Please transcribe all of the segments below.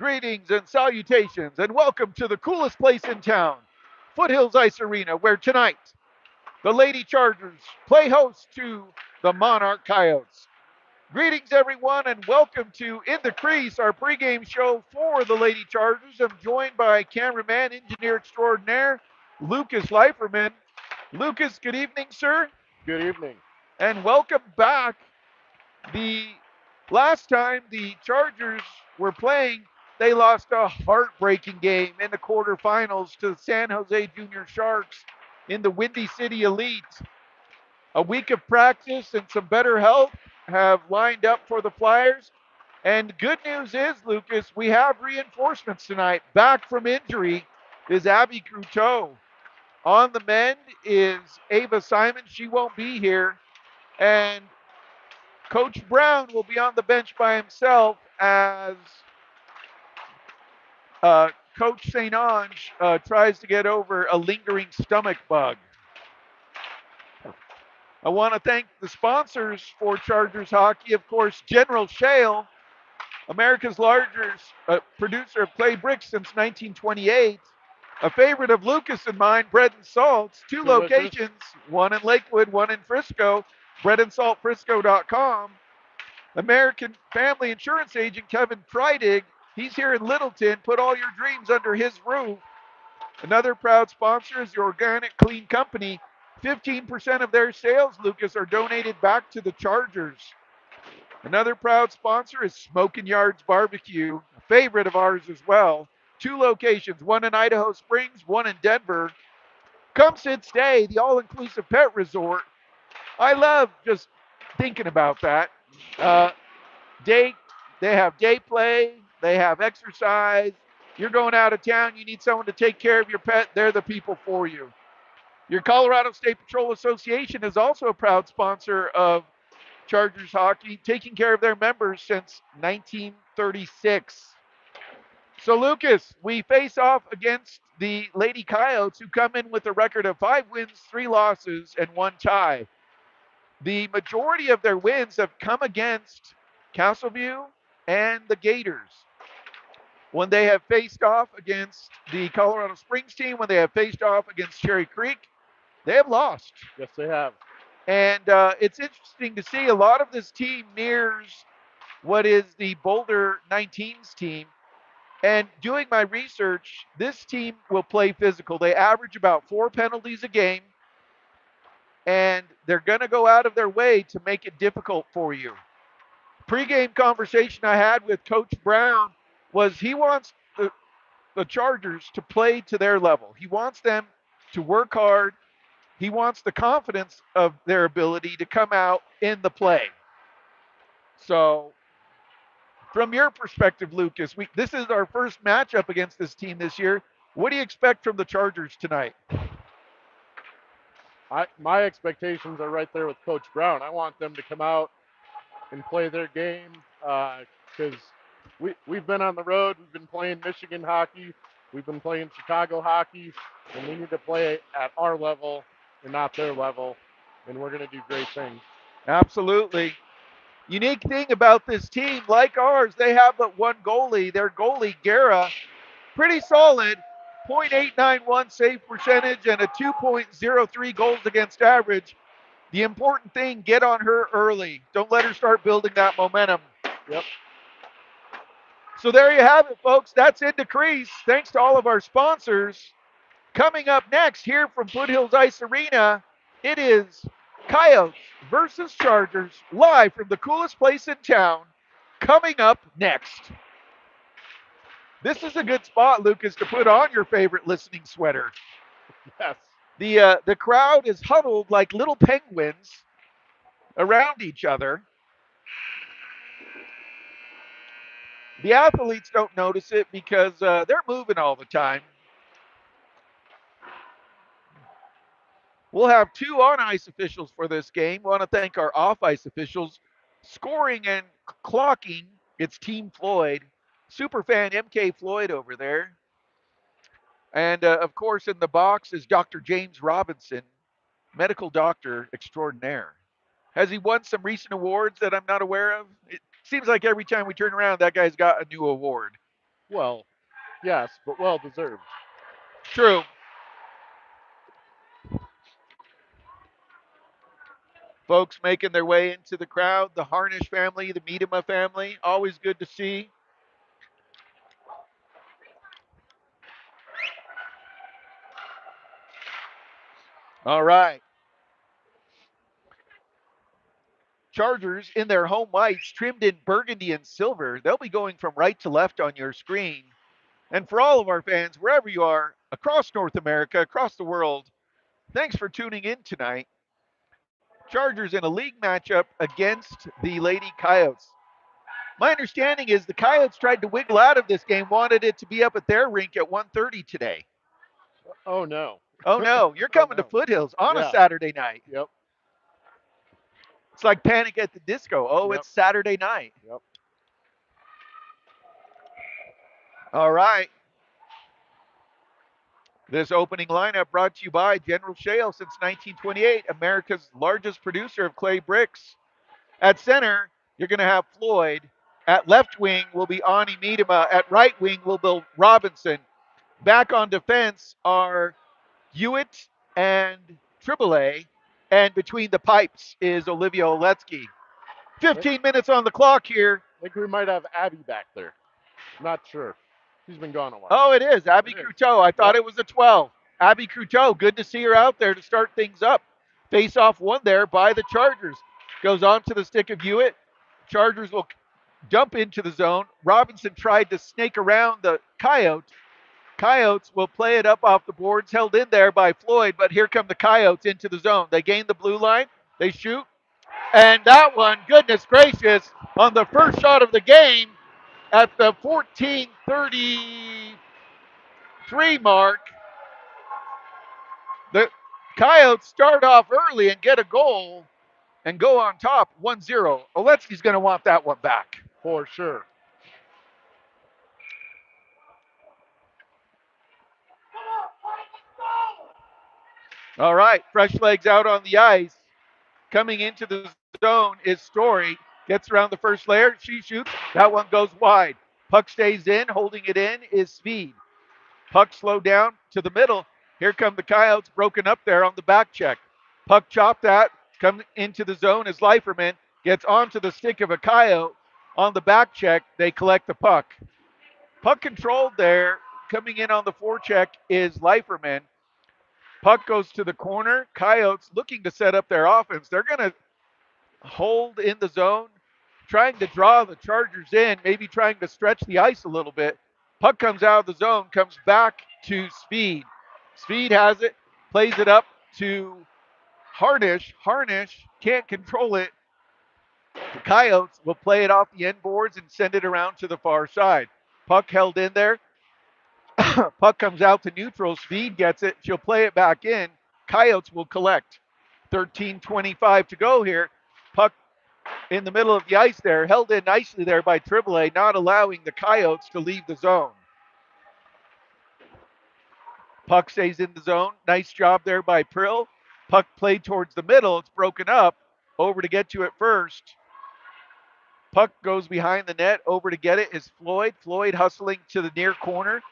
Greetings and salutations, and welcome to the coolest place in town, Foothills Ice Arena, where tonight the Lady Chargers play host to the Monarch Coyotes. Greetings, everyone, and welcome to In the Crease, our pregame show for the Lady Chargers. I'm joined by cameraman, engineer extraordinaire, Lucas Leiferman. Lucas, good evening, sir, Good evening. and welcome back. The last time the Chargers were playing, they lost a heartbreaking game in the quarterfinals to the San Jose Junior Sharks in the Windy City Elite. A week of practice and some better health have lined up for the Flyers. And good news is, Lucas, we have reinforcements tonight. Back from injury is Abby Croteau. On the mend is Ava Simon. She won't be here. And Coach Brown will be on the bench by himself as uh, Coach St. Ange tries to get over a lingering stomach bug. I want to thank the sponsors for Chargers hockey. Of course, General Shale, America's largest producer of clay bricks since 1928. A favorite of Lucas and mine, Bread and Salts. Two Delicious. locations, one in Lakewood, one in Frisco. breadandsaltfrisco.com. American Family Insurance agent Kevin Freidig. He's here in Littleton. Put all your dreams under his roof. Another proud sponsor is the Organic Clean Company. 15% of their sales, Lucas, are donated back to the Chargers. Another proud sponsor is Smokin' Yards Barbecue, a favorite of ours as well. Two locations, one in Idaho Springs, one in Denver. Come sit stay, the all-inclusive pet resort. I love just thinking about that. Uh, day, they have day play, they have exercise. You're going out of town, you need someone to take care of your pet, they're the people for you. Your Colorado State Patrol Association is also a proud sponsor of Chargers hockey, taking care of their members since 1936. So, Lucas, we face off against the Lady Coyotes, who come in with a record of 5 wins, 3 losses, and 1 tie. The majority of their wins have come against Castleview and the Gators. When they have faced off against the Colorado Springs team, when they have faced off against Cherry Creek, they have lost. Yes, they have. And it's interesting to see a lot of this team mirrors what is the Boulder 19s team. And doing my research, this team will play physical. They average about 4 penalties a game, and they're going to go out of their way to make it difficult for you. Pre-game conversation I had with Coach Brown was he wants the Chargers to play to their level. He wants them to work hard. He wants the confidence of their ability to come out in the play. So, from your perspective, Lucas, this is our first matchup against this team this year. What do you expect from the Chargers tonight? My expectations are right there with Coach Brown. I want them to come out and play their game because we've been on the road. We've been playing Michigan hockey. We've been playing Chicago hockey, and we need to play at our level and not their level, and we're going to do great things. Absolutely. Unique thing about this team, like ours, they have but one goalie. Their goalie, Guerra, pretty solid. .891 save percentage and a 2.03 goals against average. The important thing, get on her early. Don't let her start building that momentum. Yep. So there you have it, folks. That's In the Crease. Thanks to all of our sponsors. Coming up next here from Foothills Ice Arena, it is Coyotes versus Chargers, live from the coolest place in town. Coming up next. This is a good spot, Lucas, to put on your favorite listening sweater. Yes. The crowd is huddled like little penguins around each other. The athletes don't notice it because they're moving all the time. We'll have two on ice officials for this game. We want to thank our off ice officials. Scoring and clocking, it's Team Floyd. Superfan MK Floyd over there. And of course, in the box is Dr. James Robinson, medical doctor extraordinaire. Has he won some recent awards that I'm not aware of? It seems like every time we turn around, that guy's got a new award. Well, yes, but well deserved. True. Folks making their way into the crowd, the Harnish family, the Miedema family, always good to see. All right. Chargers in their home whites, trimmed in burgundy and silver. They'll be going from right to left on your screen. And for all of our fans, wherever you are, across North America, across the world, thanks for tuning in tonight. Chargers in a league matchup against the Lady Coyotes. My understanding is the Coyotes tried to wiggle out of this game, wanted it to be up at their rink at 1:30 today. Oh no. Oh no, you're Oh coming to no. Foothills on a Yeah. Saturday night. Yep. It's like Panic at the Disco. Oh, Yep. it's Saturday night. Yep. All right. This opening lineup brought to you by General Shale since 1928, America's largest producer of clay bricks. At center, you're going to have Floyd. At left wing will be Ani Miedema. At right wing will be Robinson. Back on defense are Hewitt and Triboulet. And between the pipes is Olivia Oletsky. I 15 minutes on the clock here. think we might have Abby back there. Not sure. She's been gone a while. Oh, it is. Abby It is. Cruteau. I thought Yep. it was a 12. Abby Cruteau, good to see her out there to start things up. Face off one there by the Chargers. Goes on to the stick of Hewitt. Chargers will dump into the zone. Robinson tried to snake around the Coyote. Coyotes will play it up off the boards, held in there by Floyd, but here come the Coyotes into the zone. They gain the blue line. They shoot. And that one, goodness gracious, on the first shot of the game at the 14:33 mark, the Coyotes start off early and get a goal and go on top 1-0. Oletsky's going to want that one back. For sure. All right, fresh legs out on the ice. Coming into the zone is Story. Gets around the first layer. She shoots. That one goes wide. Puck stays in. Holding it in is Speed. Puck slowed down to the middle. Here come the Coyotes broken up there on the back check. Puck chopped at. Come into the zone as Leiferman gets onto the stick of a Coyote. On the back check, they collect the puck. Puck controlled there. Coming in on the forecheck is Leiferman. Puck goes to the corner. Coyotes looking to set up their offense. They're going to hold in the zone, trying to draw the Chargers in, maybe trying to stretch the ice a little bit. Puck comes out of the zone, comes back to Speed. Speed has it, plays it up to Harnish. Harnish can't control it. The Coyotes will play it off the end boards and send it around to the far side. Puck held in there. Puck comes out to neutral. Speed gets it. She'll play it back in. Coyotes will collect. 13:25 to go here. Puck in the middle of the ice there, held in nicely there by Triboulet, not allowing the Coyotes to leave the zone. Puck stays in the zone. Nice job there by Prill. Puck played towards the middle. It's broken up. Over to get to it first. Puck goes behind the net. Over to get it is Floyd. Floyd hustling to the near corner.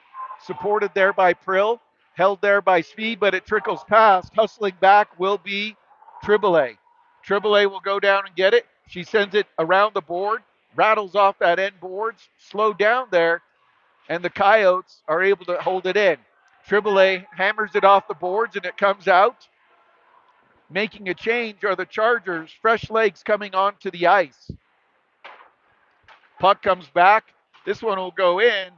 Supported there by Prill. Held there by Speed, but it trickles past. Hustling back will be Triboulet. Triboulet will go down and get it. She sends it around the board. Rattles off that end boards. Slowed down there. And the Coyotes are able to hold it in. Triboulet hammers it off the boards and it comes out. Making a change are the Chargers. Fresh legs coming onto the ice. Puck comes back. This one will go in.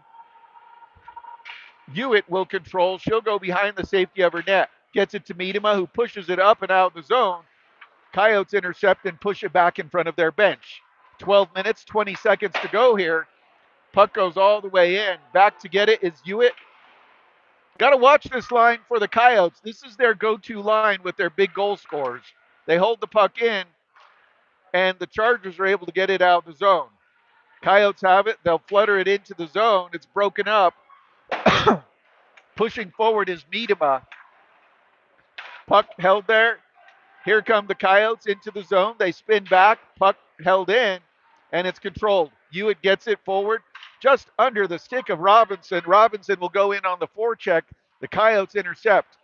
Hewitt will control. She'll go behind the safety of her net. Gets it to Miedema, who pushes it up and out of the zone. Coyotes intercept and push it back in front of their bench. 12 minutes, 20 seconds to go here. Puck goes all the way in. Back to get it is Hewitt. Got to watch this line for the Coyotes. This is their go-to line with their big goal scorers. They hold the puck in, and the Chargers are able to get it out of the zone. Coyotes have it. They'll flutter it into the zone. It's broken up. Pushing forward is Miedema. Puck held there. Here come the Coyotes into the zone. They spin back. Puck held in, and it's controlled. Hewitt gets it forward just under the stick of Robinson. Robinson will go in on the forecheck. The Coyotes intercept.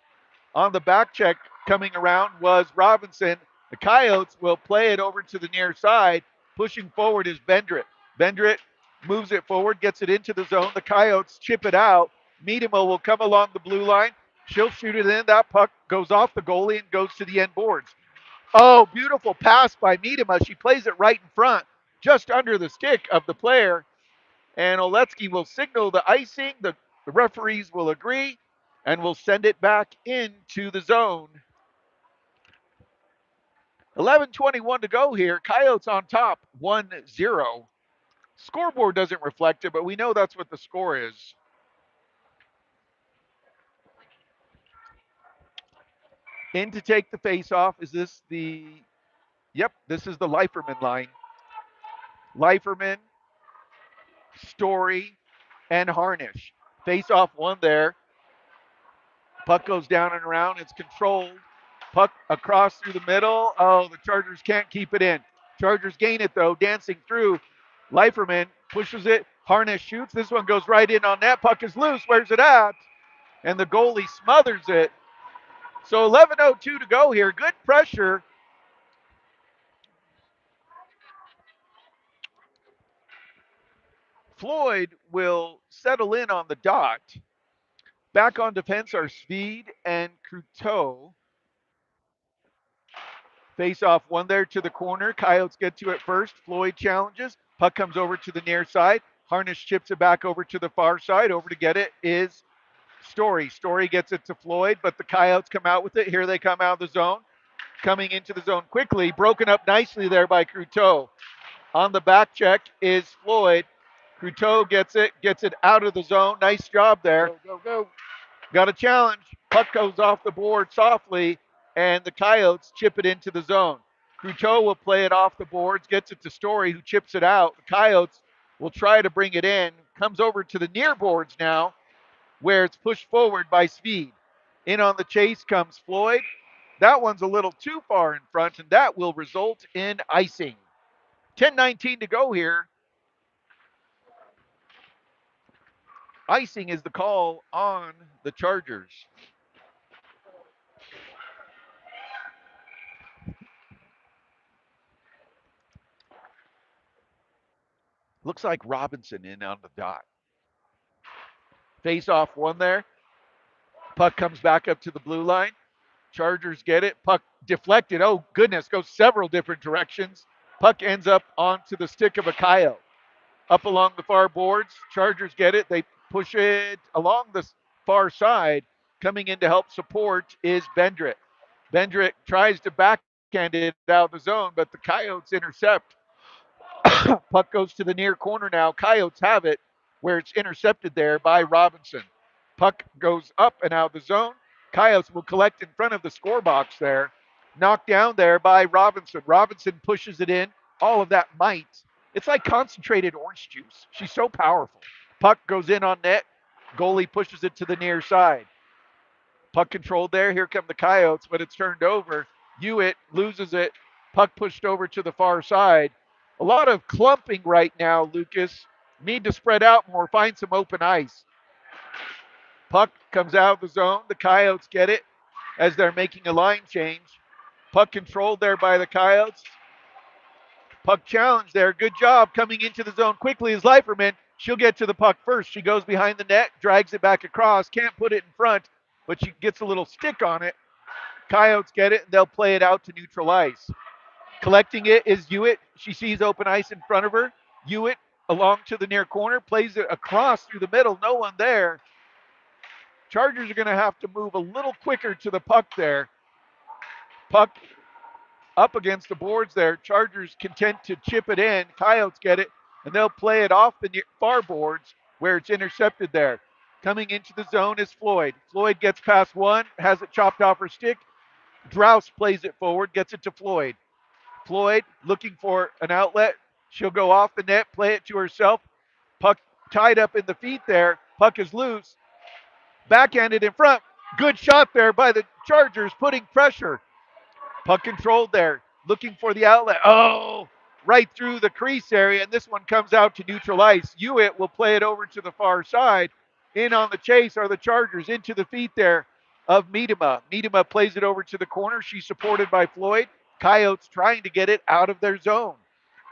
On the back check coming around was Robinson. The Coyotes will play it over to the near side. Pushing forward is Bendrit. Bendrit moves it forward, gets it into the zone. The Coyotes chip it out. Miedema will come along the blue line. She'll shoot it in. That puck goes off the goalie and goes to the end boards. Oh, beautiful pass by Miedema. She plays it right in front, just under the stick of the player. And Oletsky will signal the icing. The referees will agree and will send it back into the zone. 11:21 to go here. Coyotes on top, 1-0. Scoreboard doesn't reflect it, but we know that's what the score is. In to take the face off. Is this the. Yep, this is the Leiferman line. Leiferman, Story, and Harnish. Face off one there. Puck goes down and around. It's controlled. Puck across through the middle. Oh, the Chargers can't keep it in. Chargers gain it though, dancing through. Leiferman pushes it. Harnish shoots. This one goes right in on net. Puck is loose. Where's it at? And the goalie smothers it. So 11:02 to go here. Good pressure. Floyd will settle in on the dot. Back on defense are Speed and Cruteau. Face off one there to the corner. Coyotes get to it first. Floyd challenges. Puck comes over to the near side. Harnish chips it back over to the far side. Over to get it is Story. Story gets it to Floyd, but the Coyotes come out with it. Here they come out of the zone. Coming into the zone quickly. Broken up nicely there by Cruteau. On the back check is Floyd. Cruteau gets it out of the zone. Nice job there. Go, go, go. Got a challenge. Puck goes off the board softly, and the Coyotes chip it into the zone. Cruteau will play it off the boards, gets it to Story, who chips it out. The Coyotes will try to bring it in. Comes over to the near boards now, where it's pushed forward by Speed. In on the chase comes Floyd. That one's a little too far in front, and that will result in icing. 10:19 to go here. Icing is the call on the Chargers. Looks like Robinson in on the dot. Face off one there. Puck comes back up to the blue line. Chargers get it. Puck deflected. Oh, goodness. Goes several different directions. Puck ends up onto the stick of a Coyote. Up along the far boards. Chargers get it. They push it along the far side. Coming in to help support is Bendrit. Bendrit tries to backhand it out of the zone, but the Coyotes intercept. Puck goes to the near corner now. Coyotes have it where it's intercepted there by Robinson. Puck goes up and out of the zone. Coyotes will collect in front of the score box there. Knocked down there by Robinson. Robinson pushes it in. All of that might. It's like concentrated orange juice. She's so powerful. Puck goes in on net. Goalie pushes it to the near side. Puck controlled there. Here come the Coyotes, but it's turned over. Hewitt loses it. Puck pushed over to the far side. A lot of clumping right now, Lucas. Need to spread out more, find some open ice. Puck comes out of the zone. The Coyotes get it as they're making a line change. Puck controlled there by the Coyotes. Puck challenge there. Good job coming into the zone quickly is Leiferman. She'll get to the puck first. She goes behind the net, drags it back across, can't put it in front, but she gets a little stick on it. Coyotes get it, and they'll play it out to neutral ice. Collecting it is Hewitt. She sees open ice in front of her. Hewitt along to the near corner, plays it across through the middle. No one there. Chargers are going to have to move a little quicker to the puck there. Puck up against the boards there. Chargers content to chip it in. Coyotes get it, and they'll play it off the far boards where it's intercepted there. Coming into the zone is Floyd. Floyd gets past one, has it chopped off her stick. Drouse plays it forward, gets it to Floyd. Floyd looking for an outlet. She'll go off the net, play it to herself. Puck tied up in the feet there. Puck is loose. Backhanded in front. Good shot there by the Chargers, putting pressure. Puck controlled there. Looking for the outlet. Oh, right through the crease area, and this one comes out to neutral ice. Hewitt will play it over to the far side. In on the chase are the Chargers into the feet there of Miedema. Miedema plays it over to the corner. She's supported by Floyd. Coyotes trying to get it out of their zone.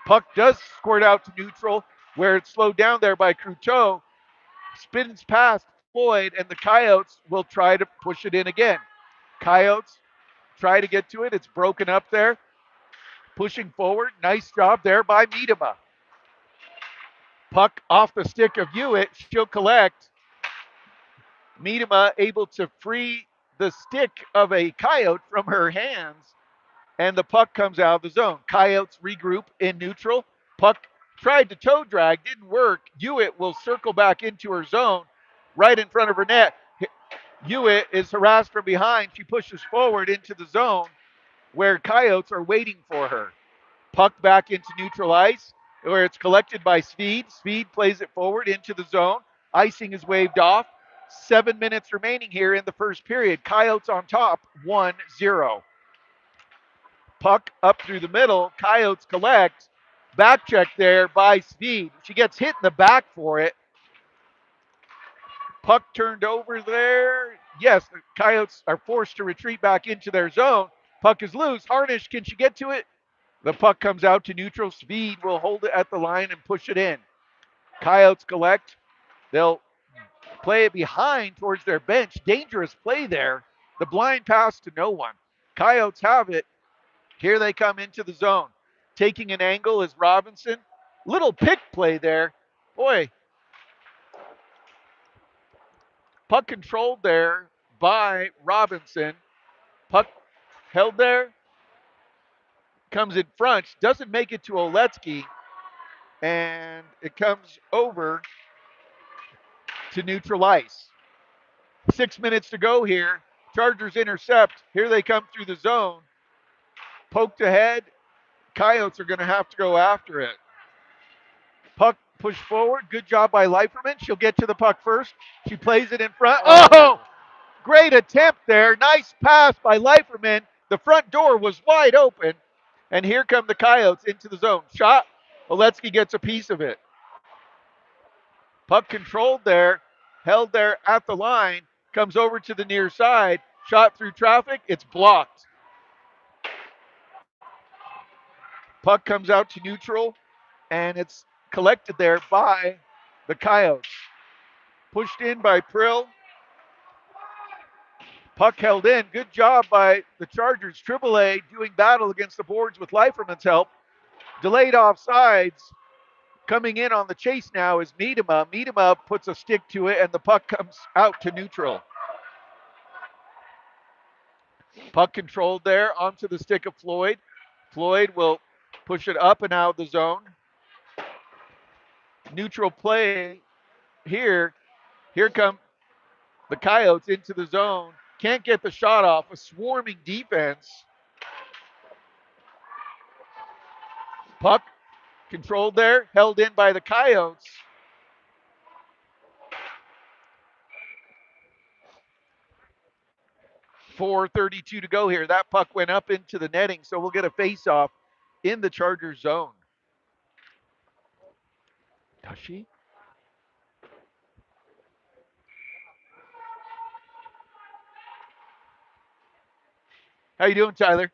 Puck does squirt out to neutral, where it's slowed down there by Cruteau. Spins past Floyd, and the Coyotes will try to push it in again. Coyotes try to get to it. It's broken up there. Pushing forward. Nice job there by Miedema. Puck off the stick of Hewitt. She'll collect. Miedema able to free the stick of a Coyote from her hands, and the puck comes out of the zone. Coyotes regroup in neutral. Puck tried to toe drag, didn't work. Hewitt will circle back into her zone right in front of her net. Hewitt is harassed from behind. She pushes forward into the zone where Coyotes are waiting for her. Puck back into neutral ice where it's collected by Speed. Speed plays it forward into the zone. Icing is waved off. 7 minutes remaining here in the first period. Coyotes on top, 1-0. Puck up through the middle. Coyotes collect. Back check there by Speed. She gets hit in the back for it. Puck turned over there. Yes, the Coyotes are forced to retreat back into their zone. Puck is loose. Harnish, can she get to it? The puck comes out to neutral. Speed will hold it at the line and push it in. Coyotes collect. They'll play it behind towards their bench. Dangerous play there. The blind pass to no one. Coyotes have it. Here they come into the zone. Taking an angle is Robinson. Little pick play there. Boy, puck controlled there by Robinson. Puck held there. Comes in front. Doesn't make it to Oletsky. And it comes over to neutral ice. 6 minutes to go here. Chargers intercept. Here they come through the zone. Poked ahead. Coyotes are going to have to go after it. Puck pushed forward. Good job by Leiferman. She'll get to the puck first. She plays it in front. Oh, great attempt there. Nice pass by Leiferman. The front door was wide open. And here come the Coyotes into the zone. Shot. Oletsky gets a piece of it. Puck controlled there. Held there at the line. Comes over to the near side. Shot through traffic. It's blocked. Puck comes out to neutral. And it's collected there by the Coyotes. Pushed in by Prill. Puck held in. Good job by the Chargers. Triple A doing battle against the boards with Leiferman's help. Delayed offsides. Coming in on the chase now is Miedema. Miedema puts a stick to it, and the puck comes out to neutral. Puck controlled there onto the stick of Floyd. Floyd will push it up and out of the zone. Neutral play here. Here come the Coyotes into the zone. Can't get the shot off. A swarming defense. Puck controlled there, held in by the Coyotes. .432 to go here. That puck went up into the netting, so we'll get a face-off in the Chargers zone. Does she? How you doing, Tyler?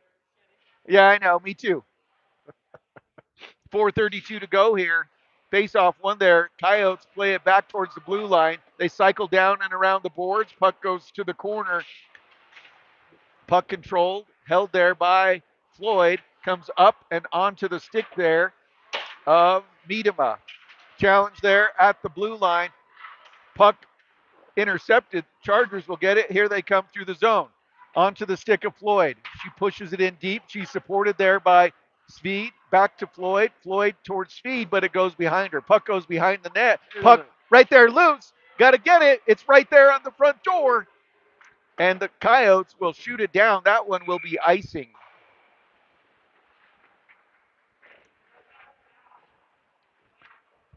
Yeah, I know. Me too. 4:32 to go here. Face-off one there. Coyotes play it back towards the blue line. They cycle down and around the boards. Puck goes to the corner. Puck controlled, held there by Floyd. Comes up and onto the stick there of Miedema. Challenge there at the blue line. Puck intercepted. Chargers will get it. Here they come through the zone. Onto the stick of Floyd. She pushes it in deep. She's supported there by Speed. Back to Floyd. Floyd towards Speed, but it goes behind her. Puck goes behind the net. Puck right there loose. Got to get it. It's right there on the front door. And the Coyotes will shoot it down. That one will be icing.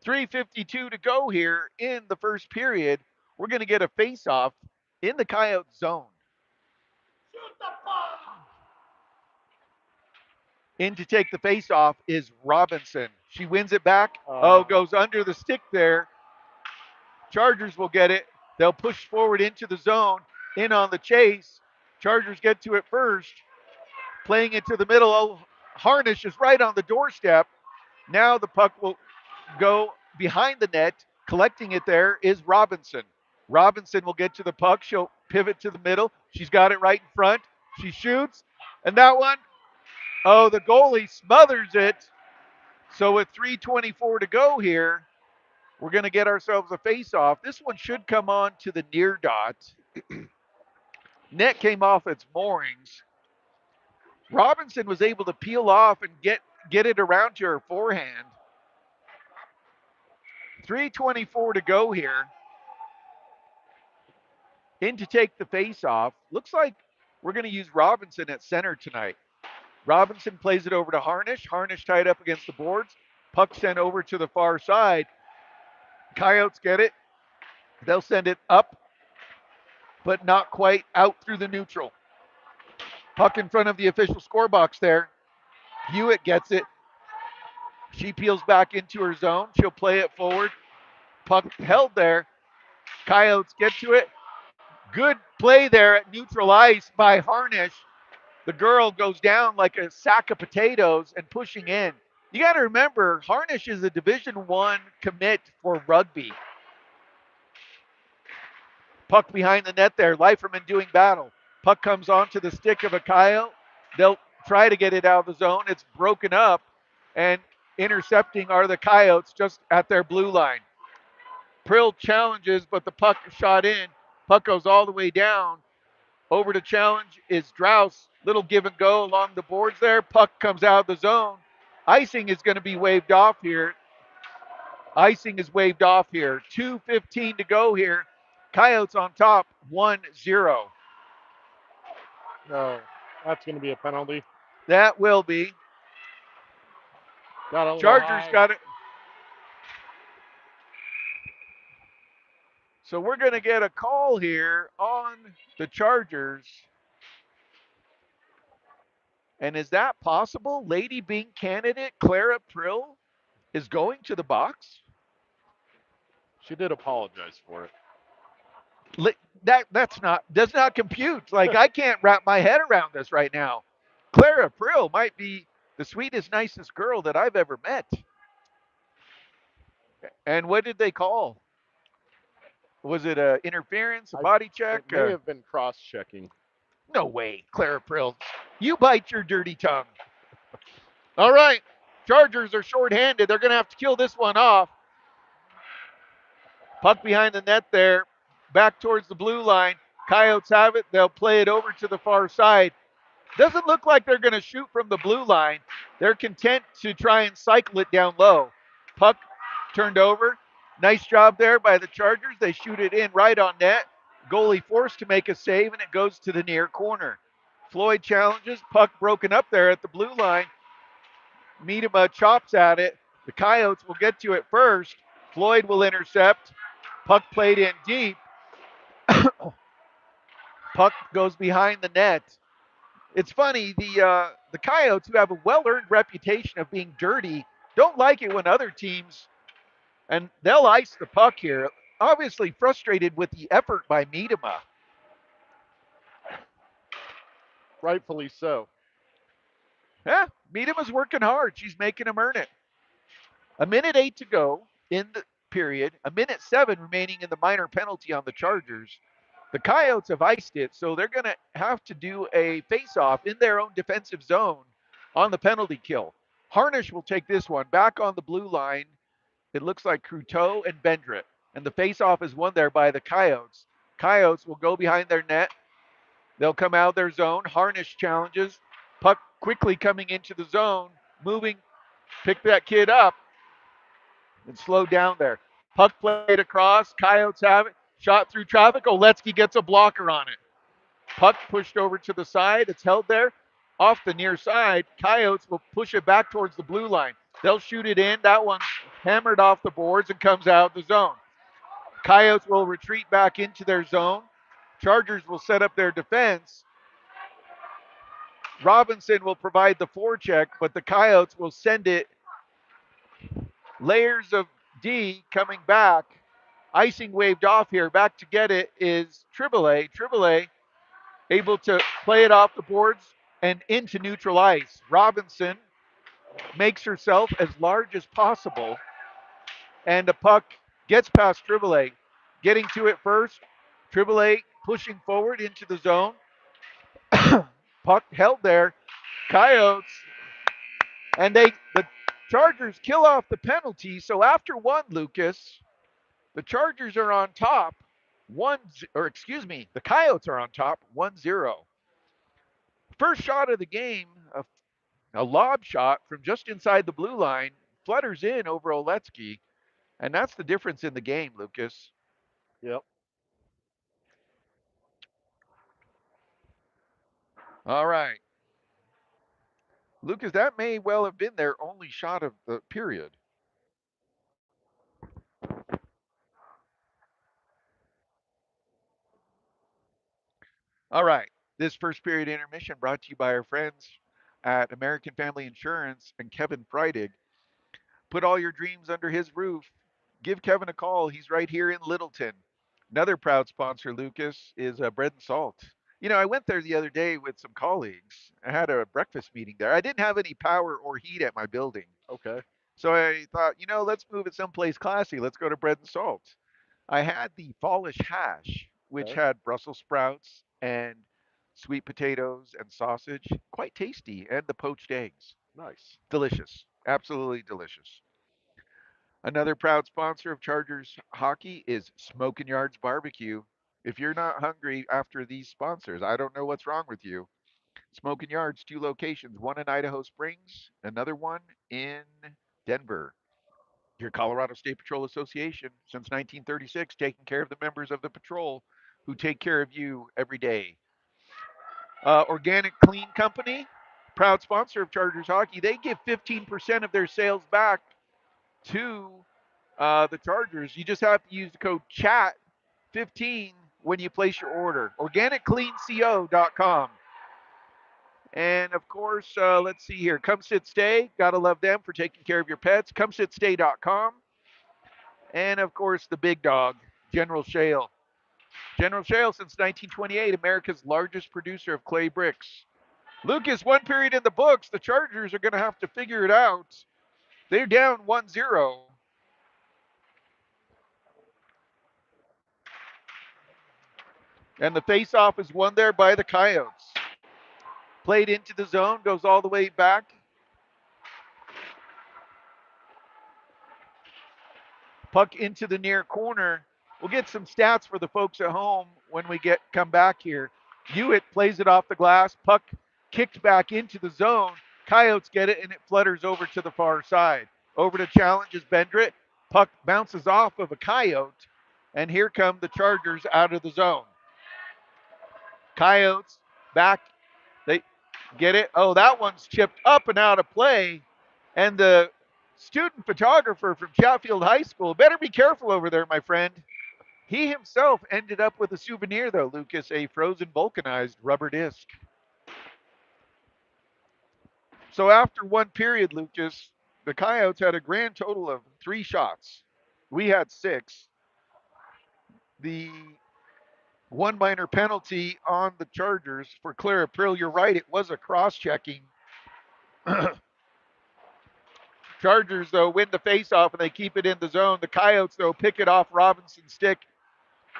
3:52 to go here in the first period. We're going to get a face-off in the Coyote zone. In to take the face off is Robinson. She wins it back. Oh, Uh, goes under the stick there. Chargers will get it. They'll push forward into the zone, in on the chase. Chargers get to it first, playing it to the middle. Oh, Harnish is right on the doorstep. Now the puck will go behind the net. Collecting it there is Robinson. Robinson will get to the puck. She'll pivot to the middle. She's got it right in front. She shoots. And that one, oh, the goalie smothers it. So with 3:24 to go here, we're going to get ourselves a face-off. This one should come on to the near dot. Net came off its moorings. Robinson was able to peel off and get it around to her forehand. 3:24 to go here. In to take the face-off. Looks like we're going to use Robinson at center tonight. Robinson plays it over to Harnish. Harnish tied up against the boards. Puck sent over to the far side. Coyotes get it. They'll send it up, but not quite out through the neutral. Puck in front of the official score box there. Hewitt gets it. She peels back into her zone. She'll play it forward. Puck held there. Coyotes get to it. Good play there at neutral ice by Harnish. The girl goes down like a sack of potatoes and pushing in. You got to remember, Harnish is a Division One commit for rugby. Puck behind the net there. Leiferman doing battle. Puck comes onto the stick of a Coyote. They'll try to get it out of the zone. It's broken up, and intercepting are the Coyotes just at their blue line. Prill challenges, but the puck shot in. Puck goes all the way down. Over to challenge is Draus. Little give and go along the boards there. Puck comes out of the zone. Icing is going to be waved off here. Icing is waved off here. 2:15 to go here. Coyotes on top, 1-0. no, that's going to be a penalty. That will be. Got a little Chargers high. got it. So we're going to get a call here on the Chargers. And is that possible? Lady Byng candidate Clara Prill is going to the box? She did apologize for it. That's not does not compute. Like I can't wrap my head around this right now. Clara Prill might be the sweetest, nicest girl that I've ever met. And what did they call? Was it a interference, a body check? It may have been cross-checking. No way, Clara Prill. You bite your dirty tongue. All right, Chargers are shorthanded. They're going to have to kill this one off. Puck behind the net there, back towards the blue line. Coyotes have it. They'll play it over to the far side. Doesn't look like they're going to shoot from the blue line. They're content to try and cycle it down low. Puck turned over. Nice job there by the Chargers. They shoot it in right on net. Goalie forced to make a save, and it goes to the near corner. Floyd challenges. Puck broken up there at the blue line. Miedema chops at it. The Coyotes will get to it first. Floyd will intercept. Puck played in deep. Puck goes behind the net. It's funny, the Coyotes, who have a well-earned reputation of being dirty, don't like it when other teams, and they'll ice the puck here. Obviously frustrated with the effort by Miedema. Rightfully so. Yeah, Miedema's working hard. She's making him earn it. 1:08 to go in the period. 1:07 remaining in the minor penalty on the Chargers. The Coyotes have iced it, so they're going to have to do a face-off in their own defensive zone on the penalty kill. Harnish will take this one back on the blue line. It looks like Cruteau and Bendrit. And the face-off is won there by the Coyotes. Coyotes will go behind their net. They'll come out of their zone. Harnish challenges. Puck quickly coming into the zone. Moving. Pick that kid up. And slow down there. Puck played across. Coyotes have it. Shot through traffic. Oletsky gets a blocker on it. Puck pushed over to the side. It's held there. Off the near side. Coyotes will push it back towards the blue line. They'll shoot it in. That one's hammered off the boards and comes out of the zone. Coyotes will retreat back into their zone. Chargers will set up their defense. Robinson will provide the forecheck, but the Coyotes will send it layers of D coming back. Icing waved off here. Back to get it is Triboulet. Triboulet able to play it off the boards and into neutral ice. Robinson makes herself as large as possible, and the puck gets past Triboulet. Getting to it first. Triboulet pushing forward into the zone. Puck held there. Coyotes, and the Chargers kill off the penalty. So after one, Lucas, the Chargers are on top. The Coyotes are on top 1-0. First shot of the game, a lob shot from just inside the blue line, flutters in over Oletsky, and that's the difference in the game, Lucas. Yep. All right. Lucas, that may well have been their only shot of the period. All right. This first period intermission brought to you by our friends at American Family Insurance and Kevin Freidig. Put all your dreams under his roof. Give Kevin a call. He's right here in Littleton. Another proud sponsor, Lucas, is Bread and Salt. You know, I went there the other day with some colleagues. I had a breakfast meeting there. I didn't have any power or heat at my building. Okay. So I thought, let's move it someplace classy. Let's go to Bread and Salt. I had the fallish hash, which Okay. had Brussels sprouts and sweet potatoes and sausage. Quite tasty. And the poached eggs. Nice. Delicious. Absolutely delicious. Another proud sponsor of Chargers hockey is Smokin' Yards Barbecue. If you're not hungry after these sponsors, I don't know what's wrong with you. Smokin' Yards, two locations, one in Idaho Springs, another one in Denver. Your Colorado State Patrol Association, since 1936, taking care of the members of the patrol who take care of you every day. Organic Clean Company, proud sponsor of Chargers hockey. They give 15% of their sales back to the Chargers. You just have to use the code CHAT15 when you place your order. OrganicCleanCO.com. And of course, let's see here. Come Sit Stay. Gotta love them for taking care of your pets. ComeSitStay.com. And of course, the big dog, General Shale. General Shale, since 1928, America's largest producer of clay bricks. Lucas, one period in the books. The Chargers are going to have to figure it out. They're down 1-0. And the faceoff is won there by the Coyotes. Played into the zone, goes all the way back. Puck into the near corner. We'll get some stats for the folks at home when we come back here. Hewitt plays it off the glass. Puck kicked back into the zone. Coyotes get it, and it flutters over to the far side. Over to challenges Bendrit. Puck bounces off of a Coyote, and here come the Chargers out of the zone. Coyotes back. They get it. Oh, that one's chipped up and out of play. And the student photographer from Chatfield High School, better be careful over there, my friend. He himself ended up with a souvenir, though, Lucas, a frozen vulcanized rubber disc. So after one period, Lucas, the Coyotes had a grand total of 3 shots. We had 6. The one minor penalty on the Chargers for Claire April. You're right, it was a cross-checking. Chargers, though, win the faceoff and they keep it in the zone. The Coyotes, though, pick it off Robinson's stick,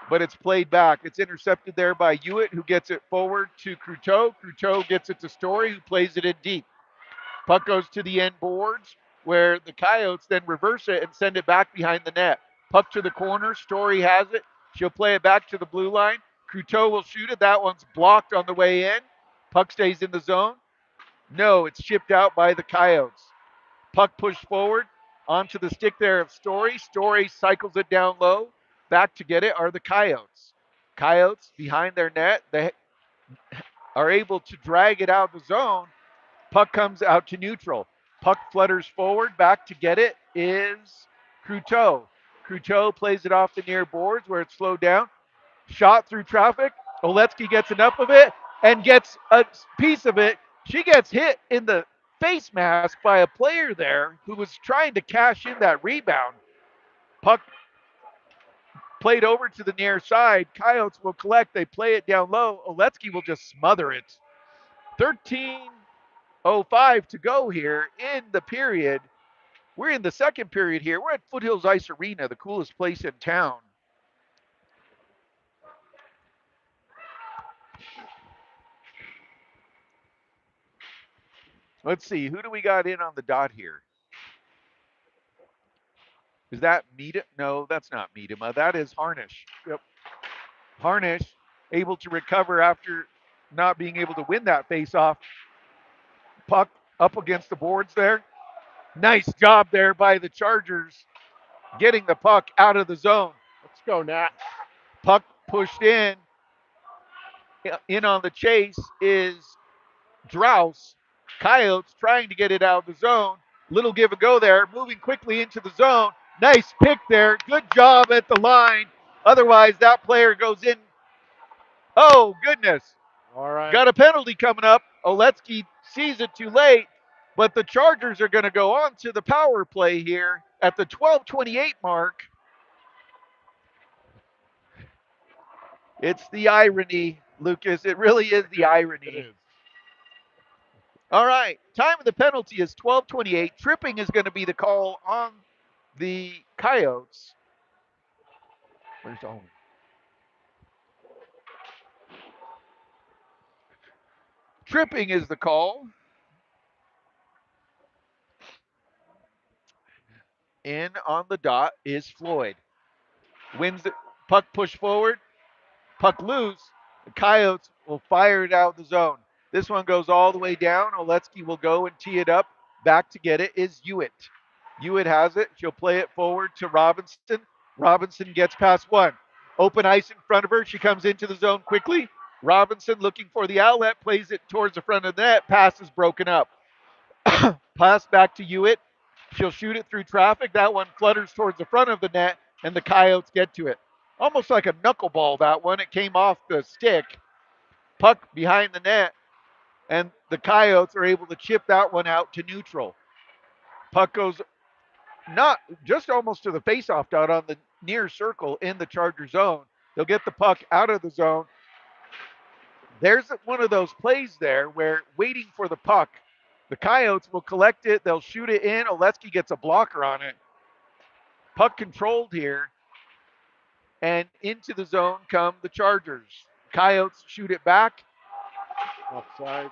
but it's played back. It's intercepted there by Hewitt, who gets it forward to Croteau. Croteau gets it to Story, who plays it in deep. Puck goes to the end boards, where the Coyotes then reverse it and send it back behind the net. Puck to the corner. Story has it. She'll play it back to the blue line. Croteau will shoot it. That one's blocked on the way in. Puck stays in the zone. No, it's chipped out by the Coyotes. Puck pushed forward onto the stick there of Story. Story cycles it down low. Back to get it are the Coyotes. Coyotes behind their net. They are able to drag it out of the zone. Puck comes out to neutral. Puck flutters forward. Back to get it is Croteau. Croteau plays it off the near boards where it's slowed down. Shot through traffic. Oletsky gets enough of it and gets a piece of it She gets hit in the face mask by a player there who was trying to cash in that rebound. Puck played over to the near side. Coyotes will collect. They play it down low. Oletsky will just smother it. 13:05 to go here in the period. We're in the second period here. We're at Foothills Ice Arena, the coolest place in town. Let's see. Who do we got in on the dot here? Is that Meeta? No, that's not Miedema. That is Harnish. Yep. Harnish able to recover after not being able to win that faceoff. Puck up against the boards there. Nice job there by the Chargers getting the puck out of the zone. Let's go, Nat. Puck pushed in. In on the chase is Drouse. Coyotes trying to get it out of the zone. Little give and go there. Moving quickly into the zone. Nice pick there. Good job at the line. Otherwise, that player goes in. Oh, goodness. All right. Got a penalty coming up. Oletsky sees it too late, but the Chargers are going to go on to the power play here at the 12:28 mark. It's the irony, Lucas. It really is the It irony. is. All right. Time of the penalty is 12:28. Tripping is going to be the call on the Coyotes. Where's Owen? Tripping is the call. In on the dot is Floyd. Wins the puck push forward. Puck loose. The Coyotes will fire it out of the zone. This one goes all the way down. Oletsky will go and tee it up. Back to get it is Hewitt. Hewitt has it. She'll play it forward to Robinson. Robinson gets past one. Open ice in front of her. She comes into the zone quickly. Robinson looking for the outlet, plays it towards the front of the net. Pass is broken up. Pass back to Hewitt. She'll shoot it through traffic. That one flutters towards the front of the net, and the Coyotes get to it. Almost like a knuckleball, that one. It came off the stick. Puck behind the net, and the Coyotes are able to chip that one out to neutral. Puck goes not just almost to the faceoff dot on the near circle in the Charger zone. They'll get the puck out of the zone. There's one of those plays there where waiting for the puck, the Coyotes will collect it. They'll shoot it in. Oletsky gets a blocker on it. Puck controlled here. And into the zone come the Chargers. Coyotes shoot it back. Offside.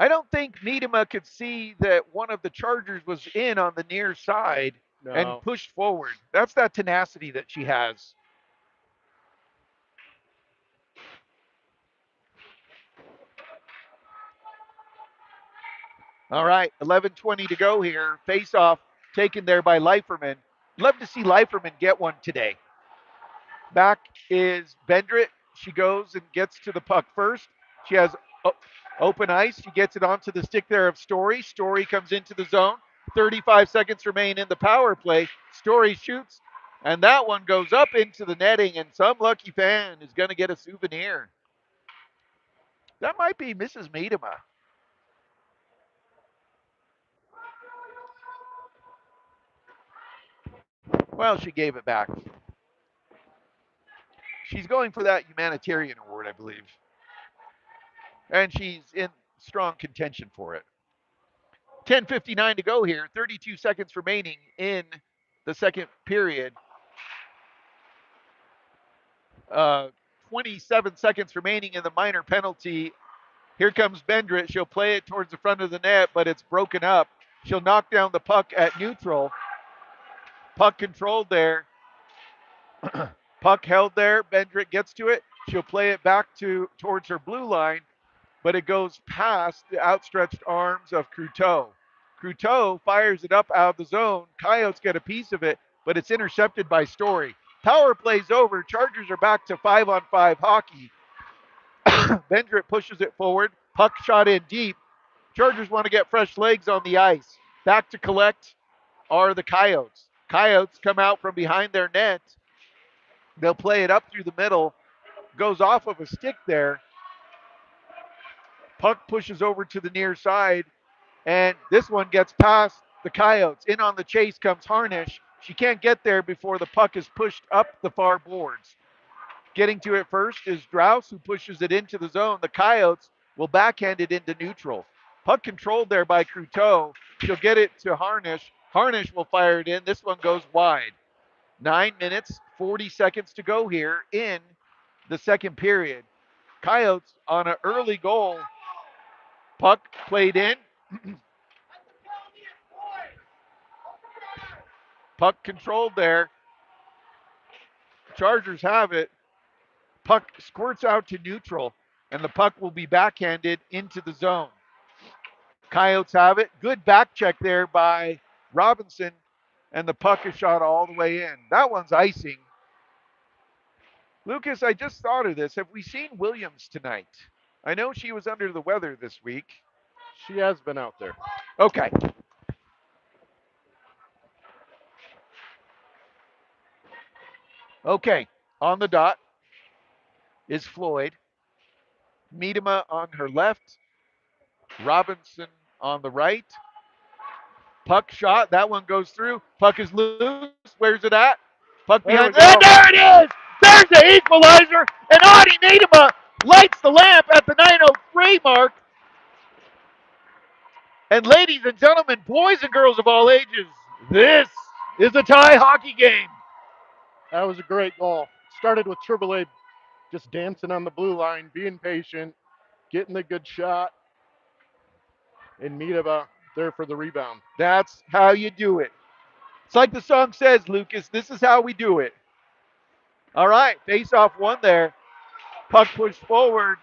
I don't think Miedema could see that one of the Chargers was in on the near side and No. pushed forward. That's that tenacity that she has. All right, 11:20 to go here. Face off taken there by Leiferman. Love to see Leiferman get one today. Back is Bendrit. She goes and gets to the puck first. She has open ice. She gets it onto the stick there of Story. Story comes into the zone. 35 seconds remain in the power play. Story shoots, and that one goes up into the netting, and some lucky fan is going to get a souvenir. That might be Mrs. Miedema. Well, she gave it back. She's going for that humanitarian award, I believe. And she's in strong contention for it. 10:59 to go here. 32 seconds remaining in the second period. 27 seconds remaining in the minor penalty. Here comes Bendrit. She'll play it towards the front of the net, but it's broken up. She'll knock down the puck at neutral. Puck controlled there. Puck held there. Bendrit gets to it. She'll play it back towards her blue line, but it goes past the outstretched arms of Cruteau. Cruteau fires it up out of the zone. Coyotes get a piece of it, but it's intercepted by Story. Power plays over. Chargers are back to 5-on-5 hockey. Bendrit pushes it forward. Puck shot in deep. Chargers want to get fresh legs on the ice. Back to collect are the Coyotes. Coyotes come out from behind their net. They'll play it up through the middle. Goes off of a stick there. Puck pushes over to the near side, and this one gets past the Coyotes. In on the chase comes Harnish. She can't get there before the puck is pushed up the far boards. Getting to it first is Drous, who pushes it into the zone. The Coyotes will backhand it into neutral. Puck controlled there by Cruteau. She'll get it to Harnish. Harnish will fire it in. This one goes wide. 9 minutes, 40 seconds to go here in the second period. Coyotes on an early goal. Puck played in. Puck controlled there. Chargers have it. Puck squirts out to neutral, and the puck will be backhanded into the zone. Coyotes have it. Good back check there by Robinson, and the puck is shot all the way in. That one's icing. Lucas, I just thought of this. Have we seen Williams tonight? I know she was under the weather this week. She has been out there. Okay. Okay. On the dot is Floyd. Miedema on her left. Robinson on the right. Puck shot. That one goes through. Puck is loose. Where's it at? Puck behind. There we And go. there it is! There's the equalizer. And Audie Miedema lights the lamp at the 9:03 mark. And ladies and gentlemen, boys and girls of all ages, this is a tie hockey game. That was a great goal. Started with Triple just dancing on the blue line, being patient, getting the good shot, and Midaba there for the rebound. That's how you do it. It's like the song says, Lucas, this is how we do it. All right, face off one there. Puck pushed forward.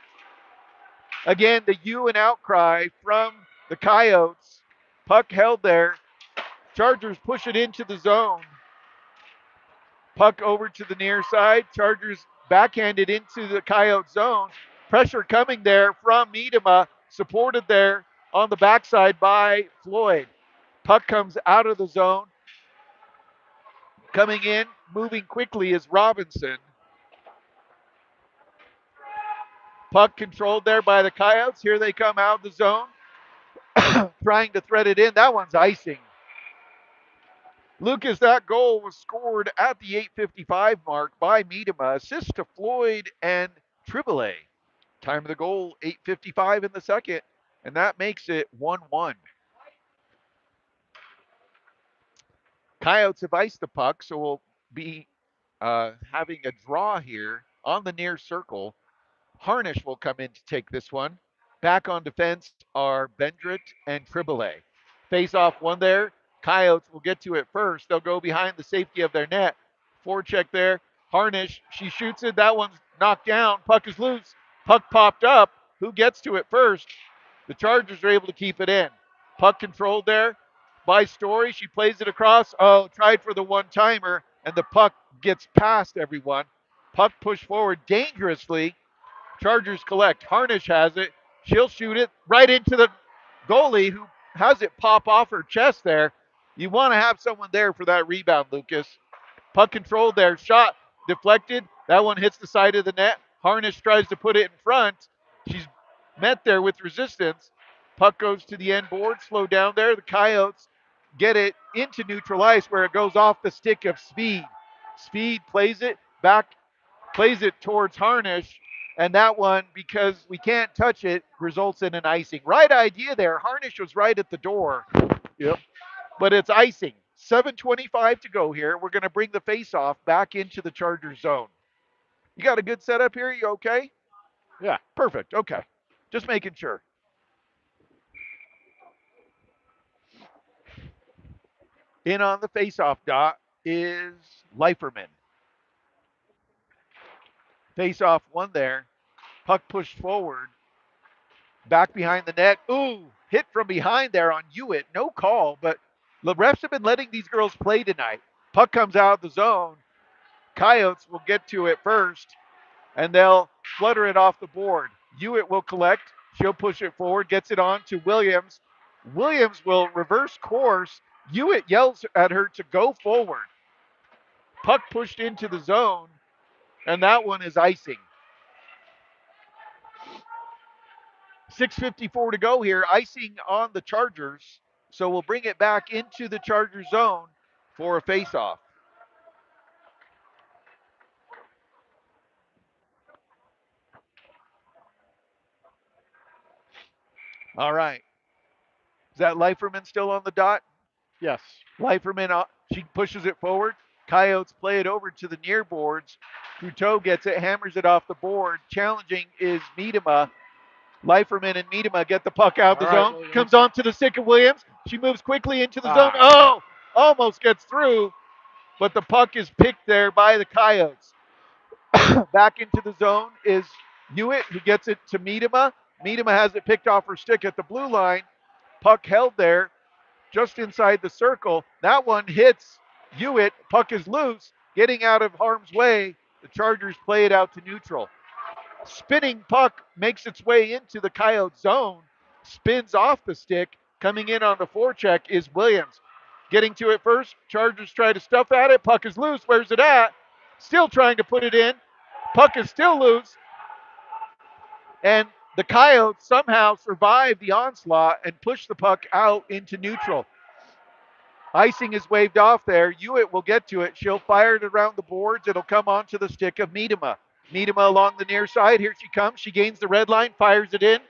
Again, the U and outcry from the Coyotes. Puck held there. Chargers push it into the zone. Puck over to the near side. Chargers backhanded into the Coyote zone. Pressure coming there from Miedema, supported there on the backside by Floyd. Puck comes out of the zone. Coming in, moving quickly is Robinson. Puck controlled there by the Coyotes. Here they come out of the zone, trying to thread it in. That one's icing. Lucas, that goal was scored at the 8:55 mark by Miedema. Assist to Floyd and Triboulet. Time of the goal, 8:55 in the second, and that makes it 1-1. Coyotes have iced the puck, so we'll be having a draw here on the near circle. Harnish will come in to take this one. Back on defense are Bendrit and Triboulet. Face off one there. Coyotes will get to it first. They'll go behind the safety of their net. Forecheck there. Harnish, she shoots it. That one's knocked down. Puck is loose. Puck popped up. Who gets to it first? The Chargers are able to keep it in. Puck controlled there by Story. She plays it across. Oh, tried for the one timer, and the puck gets past everyone. Puck pushed forward dangerously. Chargers collect. Harnish has it. She'll shoot it right into the goalie who has it pop off her chest there. You want to have someone there for that rebound, Lucas. Puck controlled there. Shot deflected. That one hits the side of the net. Harnish tries to put it in front. She's met there with resistance. Puck goes to the end board. Slow down there. The Coyotes get it into neutral ice where it goes off the stick of Speed. Speed plays it back, plays it towards Harnish. And that one, because we can't touch it, results in an icing. Right idea there. Harnish was right at the door. Yep. But it's icing. 7:25 to go here. We're going to bring the face-off back into the Chargers zone. You got a good setup here? You okay? Yeah. Perfect. Okay. Just making sure. In on the face-off dot is Leiferman. Face-off one there. Puck pushed forward. Back behind the net. Ooh, hit from behind there on Hewitt. No call, but the refs have been letting these girls play tonight. Puck comes out of the zone. Coyotes will get to it first, and they'll flutter it off the board. Hewitt will collect. She'll push it forward, gets it on to Williams. Williams will reverse course. Hewitt yells at her to go forward. Puck pushed into the zone, and that one is icing. 6:54 to go here. Icing on the Chargers. So we'll bring it back into the Charger zone for a face-off. All right. Is that Leiferman still on the dot? Yes. Leiferman, she pushes it forward. Coyotes play it over to the near boards. Couteau gets it, hammers it off the board. Challenging is Miedema. Leiferman and Miedema get the puck out of All the right, zone. Williams. Comes on to the stick of Williams. She moves quickly into the zone. Ah. Oh, almost gets through, but the puck is picked there by the Coyotes. Back into the zone is Hewitt, who gets it to Miedema. Miedema has it picked off her stick at the blue line. Puck held there just inside the circle. That one hits Hewitt. Puck is loose, getting out of harm's way. The Chargers play it out to neutral. Spinning puck makes its way into the Coyote zone, spins off the stick. Coming in on the forecheck is Williams. Getting to it first. Chargers try to stuff at it. Puck is loose. Where's it at? Still trying to put it in. Puck is still loose. And the Coyotes somehow survive the onslaught and push the puck out into neutral. Icing is waved off there. Hewitt will get to it. She'll fire it around the boards. It'll come onto the stick of Miedema. Miedema along the near side. Here she comes. She gains the red line, fires it in.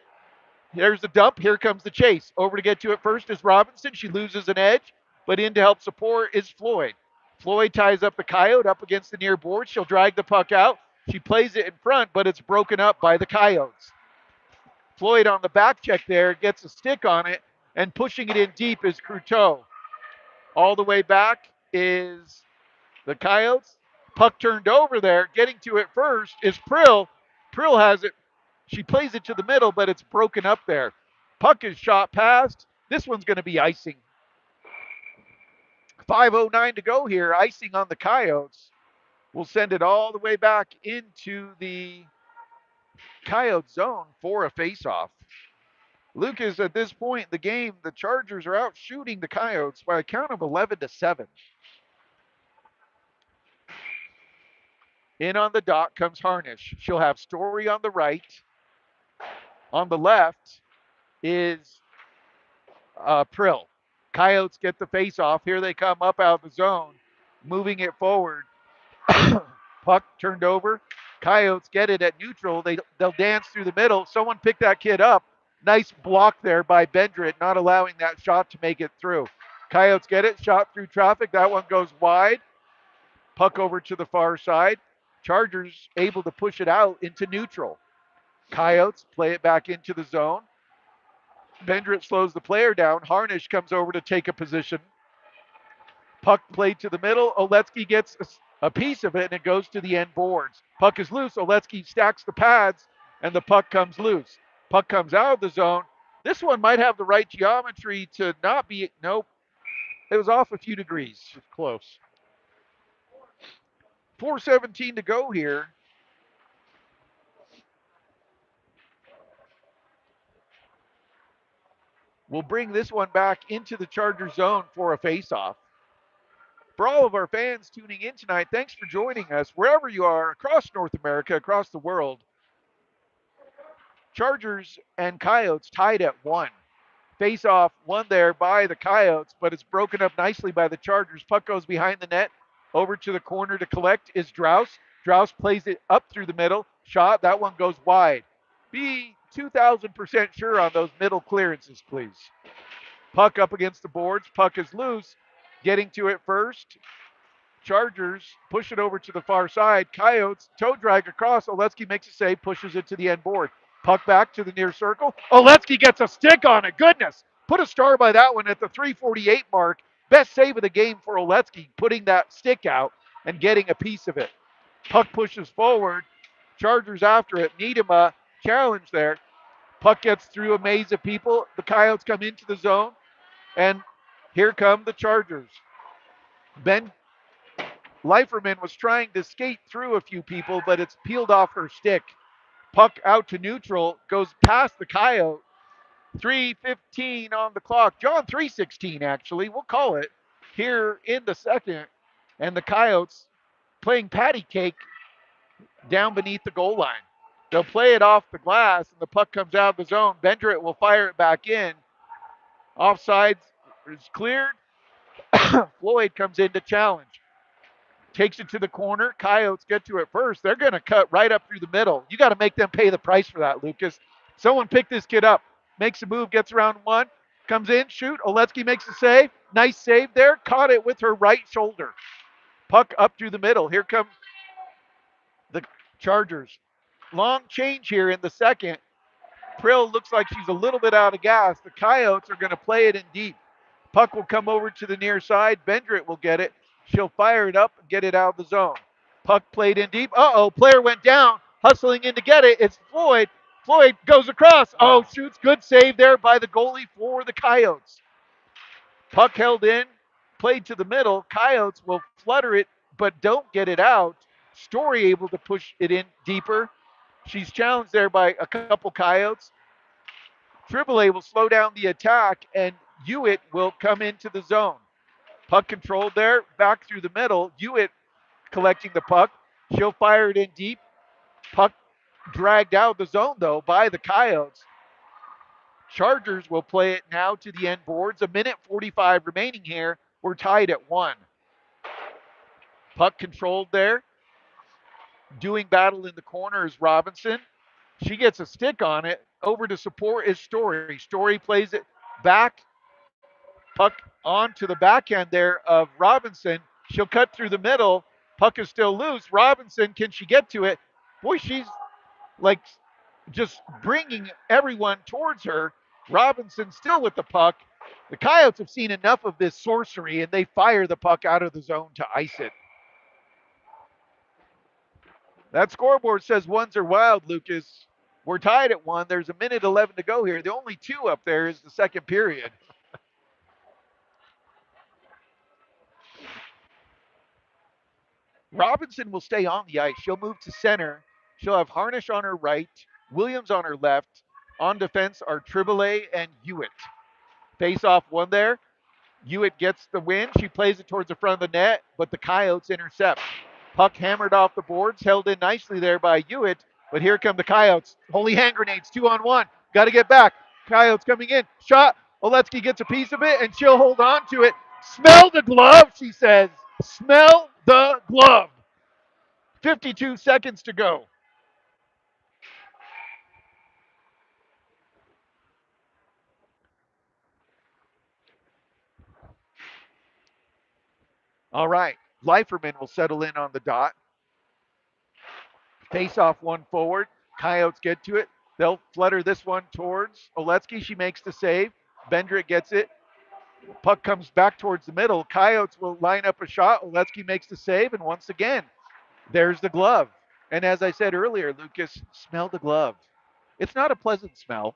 There's the dump. Here comes the chase. Over to get to it first is Robinson. She loses an edge, but in to help support is Floyd. Floyd ties up the Coyote up against the near board. She'll drag the puck out. She plays it in front, but it's broken up by the Coyotes. Floyd on the back check there gets a stick on it, and pushing it in deep is Couteau. All the way back is the Coyotes. Puck turned over there. Getting to it first is Prill. Prill has it. She plays it to the middle, but it's broken up there. Puck is shot past. This one's going to be icing. 5:09 to go here. Icing on the Coyotes. We'll send it all the way back into the Coyote zone for a faceoff. Lucas, at this point in the game, the Chargers are out shooting the Coyotes by a count of 11-7. In on the dot comes Harnish. She'll have Story on the right. On the left is Prill. Coyotes get the face off. Here they come up out of the zone, moving it forward. Puck turned over. Coyotes get it at neutral. They'll dance through the middle. Someone pick that kid up. Nice block there by Bendrit, not allowing that shot to make it through. Coyotes get it. Shot through traffic. That one goes wide. Puck over to the far side. Chargers able to push it out into neutral. Coyotes play it back into the zone. Bendrit slows the player down. Harnish comes over to take a position. Puck played to the middle. Oletsky gets a piece of it, and it goes to the end boards. Puck is loose. Oletsky stacks the pads, and the puck comes loose. Puck comes out of the zone. This one might have the right geometry to not be. Nope. It was off a few degrees. It's close. 4:17 to go here. We'll bring this one back into the Charger zone for a face-off. For all of our fans tuning in tonight, thanks for joining us wherever you are across North America, across the world. Chargers and Coyotes tied at 1. Face-off won there by the Coyotes, but it's broken up nicely by the Chargers. Puck goes behind the net. Over to the corner to collect is Draus. Draus plays it up through the middle. Shot. That one goes wide. Be 2,000% sure on those middle clearances, please. Puck up against the boards. Puck is loose. Getting to it first. Chargers push it over to the far side. Coyotes toe drag across. Oletsky makes a save, pushes it to the end board. Puck back to the near circle. Oletsky gets a stick on it. Goodness. Put a star by that one at the 3:48 mark. Best save of the game for Oletsky, putting that stick out and getting a piece of it. Puck pushes forward. Chargers after it. Niedema challenge there. Puck gets through a maze of people. The Coyotes come into the zone. And here come the Chargers. Ben Leiferman was trying to skate through a few people, but it's peeled off her stick. Puck out to neutral, goes past the Coyote. 3:15 on the clock. John, 3:16 actually. We'll call it here in the second. And the Coyotes playing patty cake down beneath the goal line. They'll play it off the glass, and the puck comes out of the zone. Bendrit will fire it back in. Offsides is cleared. Floyd comes in to challenge. Takes it to the corner. Coyotes get to it first. They're going to cut right up through the middle. You got to make them pay the price for that, Lucas. Someone pick this kid up. Makes a move, gets around one, comes in, shoot. Oletsky makes a save. Nice save there. Caught it with her right shoulder. Puck up through the middle. Here come the Chargers. Long change here in the second. Prill looks like she's a little bit out of gas. The Coyotes are going to play it in deep. Puck will come over to the near side. Bendrit will get it. She'll fire it up and get it out of the zone. Puck played in deep. Uh-oh, player went down. Hustling in to get it. It's Floyd. Floyd goes across. Oh, shoots. Good save there by the goalie for the Coyotes. Puck held in, played to the middle. Coyotes will flutter it, but don't get it out. Story able to push it in deeper. She's challenged there by a couple Coyotes. Triboulet will slow down the attack, and Hewitt will come into the zone. Puck controlled there, back through the middle. Hewitt collecting the puck. She'll fire it in deep. Puck dragged out of the zone, though, by the Coyotes. Chargers will play it now to the end boards. A minute 45 remaining here. We're tied at 1. Puck controlled there. Doing battle in the corner is Robinson. She gets a stick on it. Over to support is Story. Story plays it back. Puck on to the backhand there of Robinson. She'll cut through the middle. Puck is still loose. Robinson, can she get to it? Boy, she's like just bringing everyone towards her. Robinson still with the puck. The Coyotes have seen enough of this sorcery, and they fire the puck out of the zone to ice it. That scoreboard says ones are wild, Lucas. We're tied at 1. There's a minute 11 to go here. The only 2 up there is the second period. Robinson will stay on the ice. She'll move to center. She'll have Harnish on her right, Williams on her left. On defense are Triboulet and Hewitt. Face off one there. Hewitt gets the win. She plays it towards the front of the net, but the Coyotes intercept. Puck hammered off the boards, held in nicely there by Hewitt, but here come the Coyotes. Holy hand grenades, 2-on-1. Got to get back. Coyotes coming in. Shot. Oletsky gets a piece of it, and she'll hold on to it. Smell the glove, she says. Smell the glove. 52 seconds to go. All right. Leiferman will settle in on the dot. Face off one forward. Coyotes get to it. They'll flutter this one towards Oletsky. She makes the save. Bendrit gets it. Puck comes back towards the middle. Coyotes will line up a shot. Oletsky makes the save. And once again, there's the glove. And as I said earlier, Lucas, smell the glove. It's not a pleasant smell.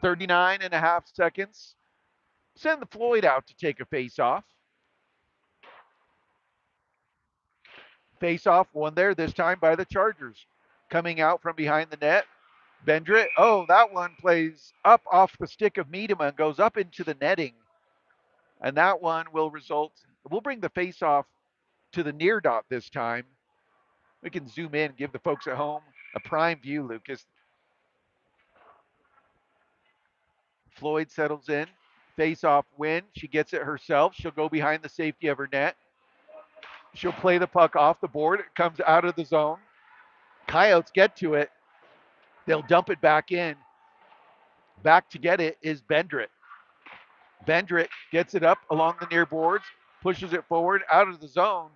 39 and a half seconds. Send the Floyd out to take a face off. Face off won there, this time by the Chargers. Coming out from behind the net. Bendrit, oh, that one plays up off the stick of Miedema and goes up into the netting. And that one will result, we'll bring the face off to the near dot this time. We can zoom in, give the folks at home a prime view, Lucas. Floyd settles in. Face off win. She gets it herself. She'll go behind the safety of her net. She'll play the puck off the board. It comes out of the zone. Coyotes get to it. They'll dump it back in. Back to get it is Bendrit. Bendrit gets it up along the near boards, pushes it forward out of the zone.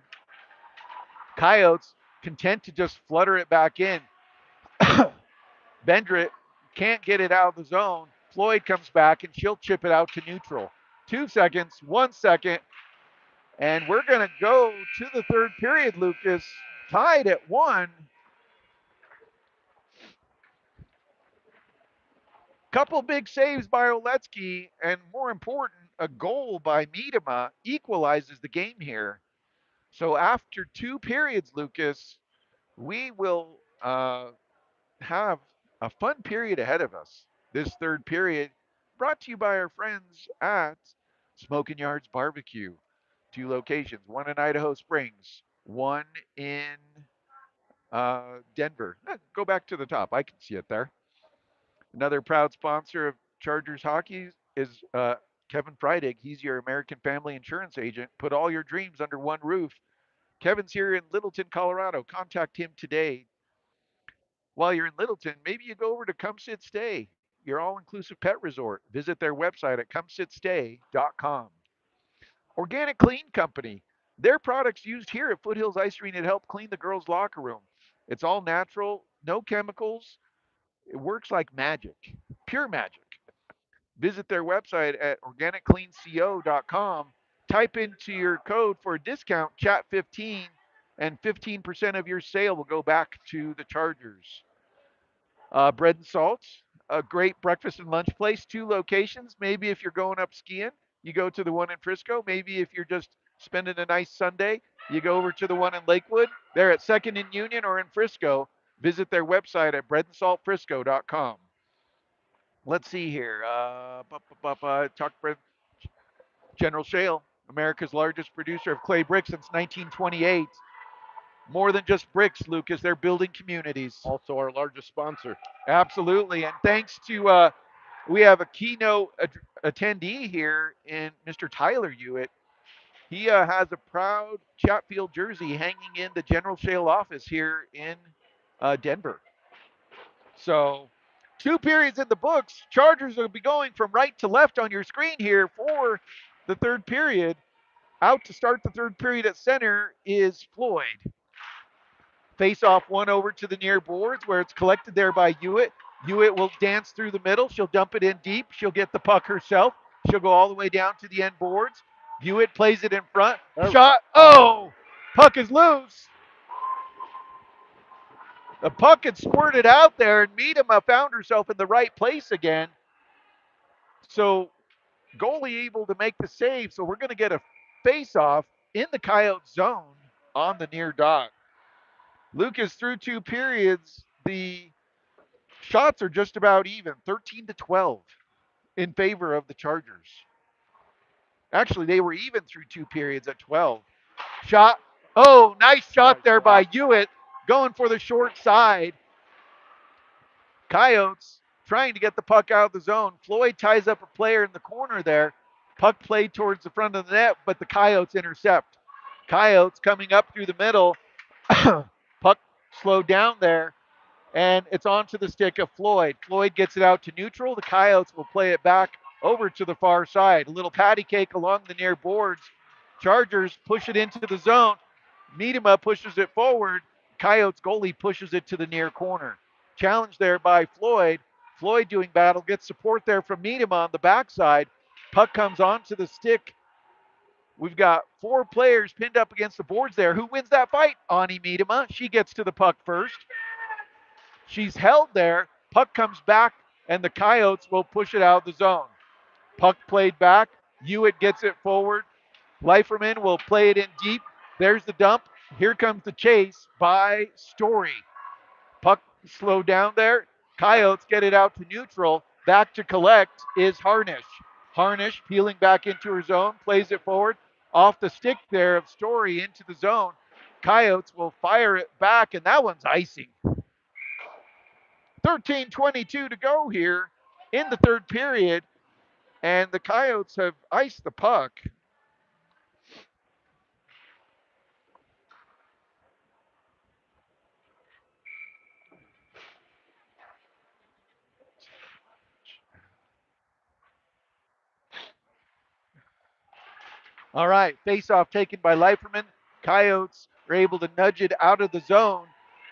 Coyotes content to just flutter it back in. Bendrit can't get it out of the zone. Floyd comes back and she'll chip it out to neutral. 2 seconds, 1 second, and we're going to go to the third period, Lucas. Tied at 1. Couple big saves by Oletsky, and more important, a goal by Miedema equalizes the game here. So after 2 periods, Lucas, we will have a fun period ahead of us. This third period brought to you by our friends at Smoking Yards Barbecue. 2 locations, one in Idaho Springs, one in Denver. Go back to the top. I can see it there. Another proud sponsor of Chargers hockey is Kevin Freidig. He's your American Family Insurance agent. Put all your dreams under one roof. Kevin's here in Littleton, Colorado. Contact him today. While you're in Littleton, maybe you go over to Come Sit Stay, your all inclusive pet resort. Visit their website at comesitstay.com. Organic Clean Company. Their products used here at Foothills Ice Arena to help clean the girls' locker room. It's all natural, no chemicals. It works like magic, pure magic. Visit their website at organiccleanco.com. Type into your code for a discount, chat15, and 15% of your sale will go back to the Chargers. Bread and Salts, a great breakfast and lunch place, 2 locations. Maybe if you're going up skiing, you go to the one in Frisco. Maybe if you're just spending a nice Sunday, you go over to the one in Lakewood. They're at 2nd and Union or in Frisco. Visit their website at breadandsaltfrisco.com. Let's see here. Talk about General Shale, America's largest producer of clay bricks since 1928. More than just bricks, Lucas. They're building communities. Also our largest sponsor. Absolutely. And thanks to, we have a keynote attendee here in Mr. Tyler Hewitt. He has a proud Chatfield jersey hanging in the General Shale office here in Denver. So, 2 periods in the books. Chargers will be going from right to left on your screen here for the 3rd period. Out to start the 3rd period at center is Floyd. Face off one over to the near boards where it's collected there by Hewitt. Hewitt will dance through the middle. She'll dump it in deep. She'll get the puck herself. She'll go all the way down to the end boards. Hewitt plays it in front. Shot. Oh! Puck is loose. The puck had squirted out there, and Miedema found herself in the right place again. So, goalie able to make the save. So, we're going to get a face-off in the Coyote zone on the near dot. Lucas, through 2 periods, the shots are just about even, 13-12 in favor of the Chargers. Actually, they were even through 2 periods at 12. Shot. Oh, nice shot there by Hewitt, going for the short side. Coyotes trying to get the puck out of the zone. Floyd ties up a player in the corner there. Puck played towards the front of the net, but the Coyotes intercept. Coyotes coming up through the middle. Puck slowed down there, and it's onto the stick of Floyd. Floyd gets it out to neutral. The Coyotes will play it back over to the far side. A little patty cake along the near boards. Chargers push it into the zone. Miedema pushes it forward. Coyotes goalie pushes it to the near corner. Challenge there by Floyd. Floyd doing battle, gets support there from Miedema on the backside. Puck comes onto the stick. We've got 4 players pinned up against the boards there. Who wins that fight? Ani Miedema. She gets to the puck first. She's held there. Puck comes back, and the Coyotes will push it out of the zone. Puck played back. Hewitt gets it forward. Leiferman will play it in deep. There's the dump. Here comes the chase by Story. Puck slowed down there. Coyotes get it out to neutral. Back to collect is Harnish. Harnish peeling back into her zone, plays it forward. Off the stick there of Story into the zone. Coyotes will fire it back, and that one's icing. 13:22 to go here in the 3rd period, and the Coyotes have iced the puck. All right, face-off taken by Leiferman. Coyotes are able to nudge it out of the zone.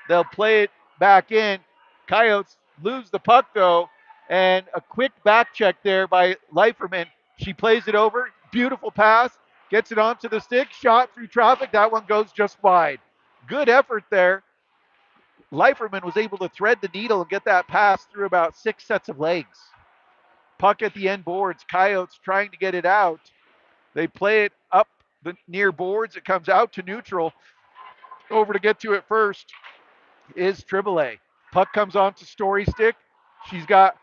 They'll play it back in. Coyotes lose the puck, though, and a quick back check there by Leiferman. She plays it over. Beautiful pass. Gets it onto the stick. Shot through traffic. That one goes just wide. Good effort there. Leiferman was able to thread the needle and get that pass through about 6 sets of legs. Puck at the end boards. Coyotes trying to get it out. They play it up the near boards. It comes out to neutral. Over to get to it first is Triboulet. Puck comes onto Story stick. She's got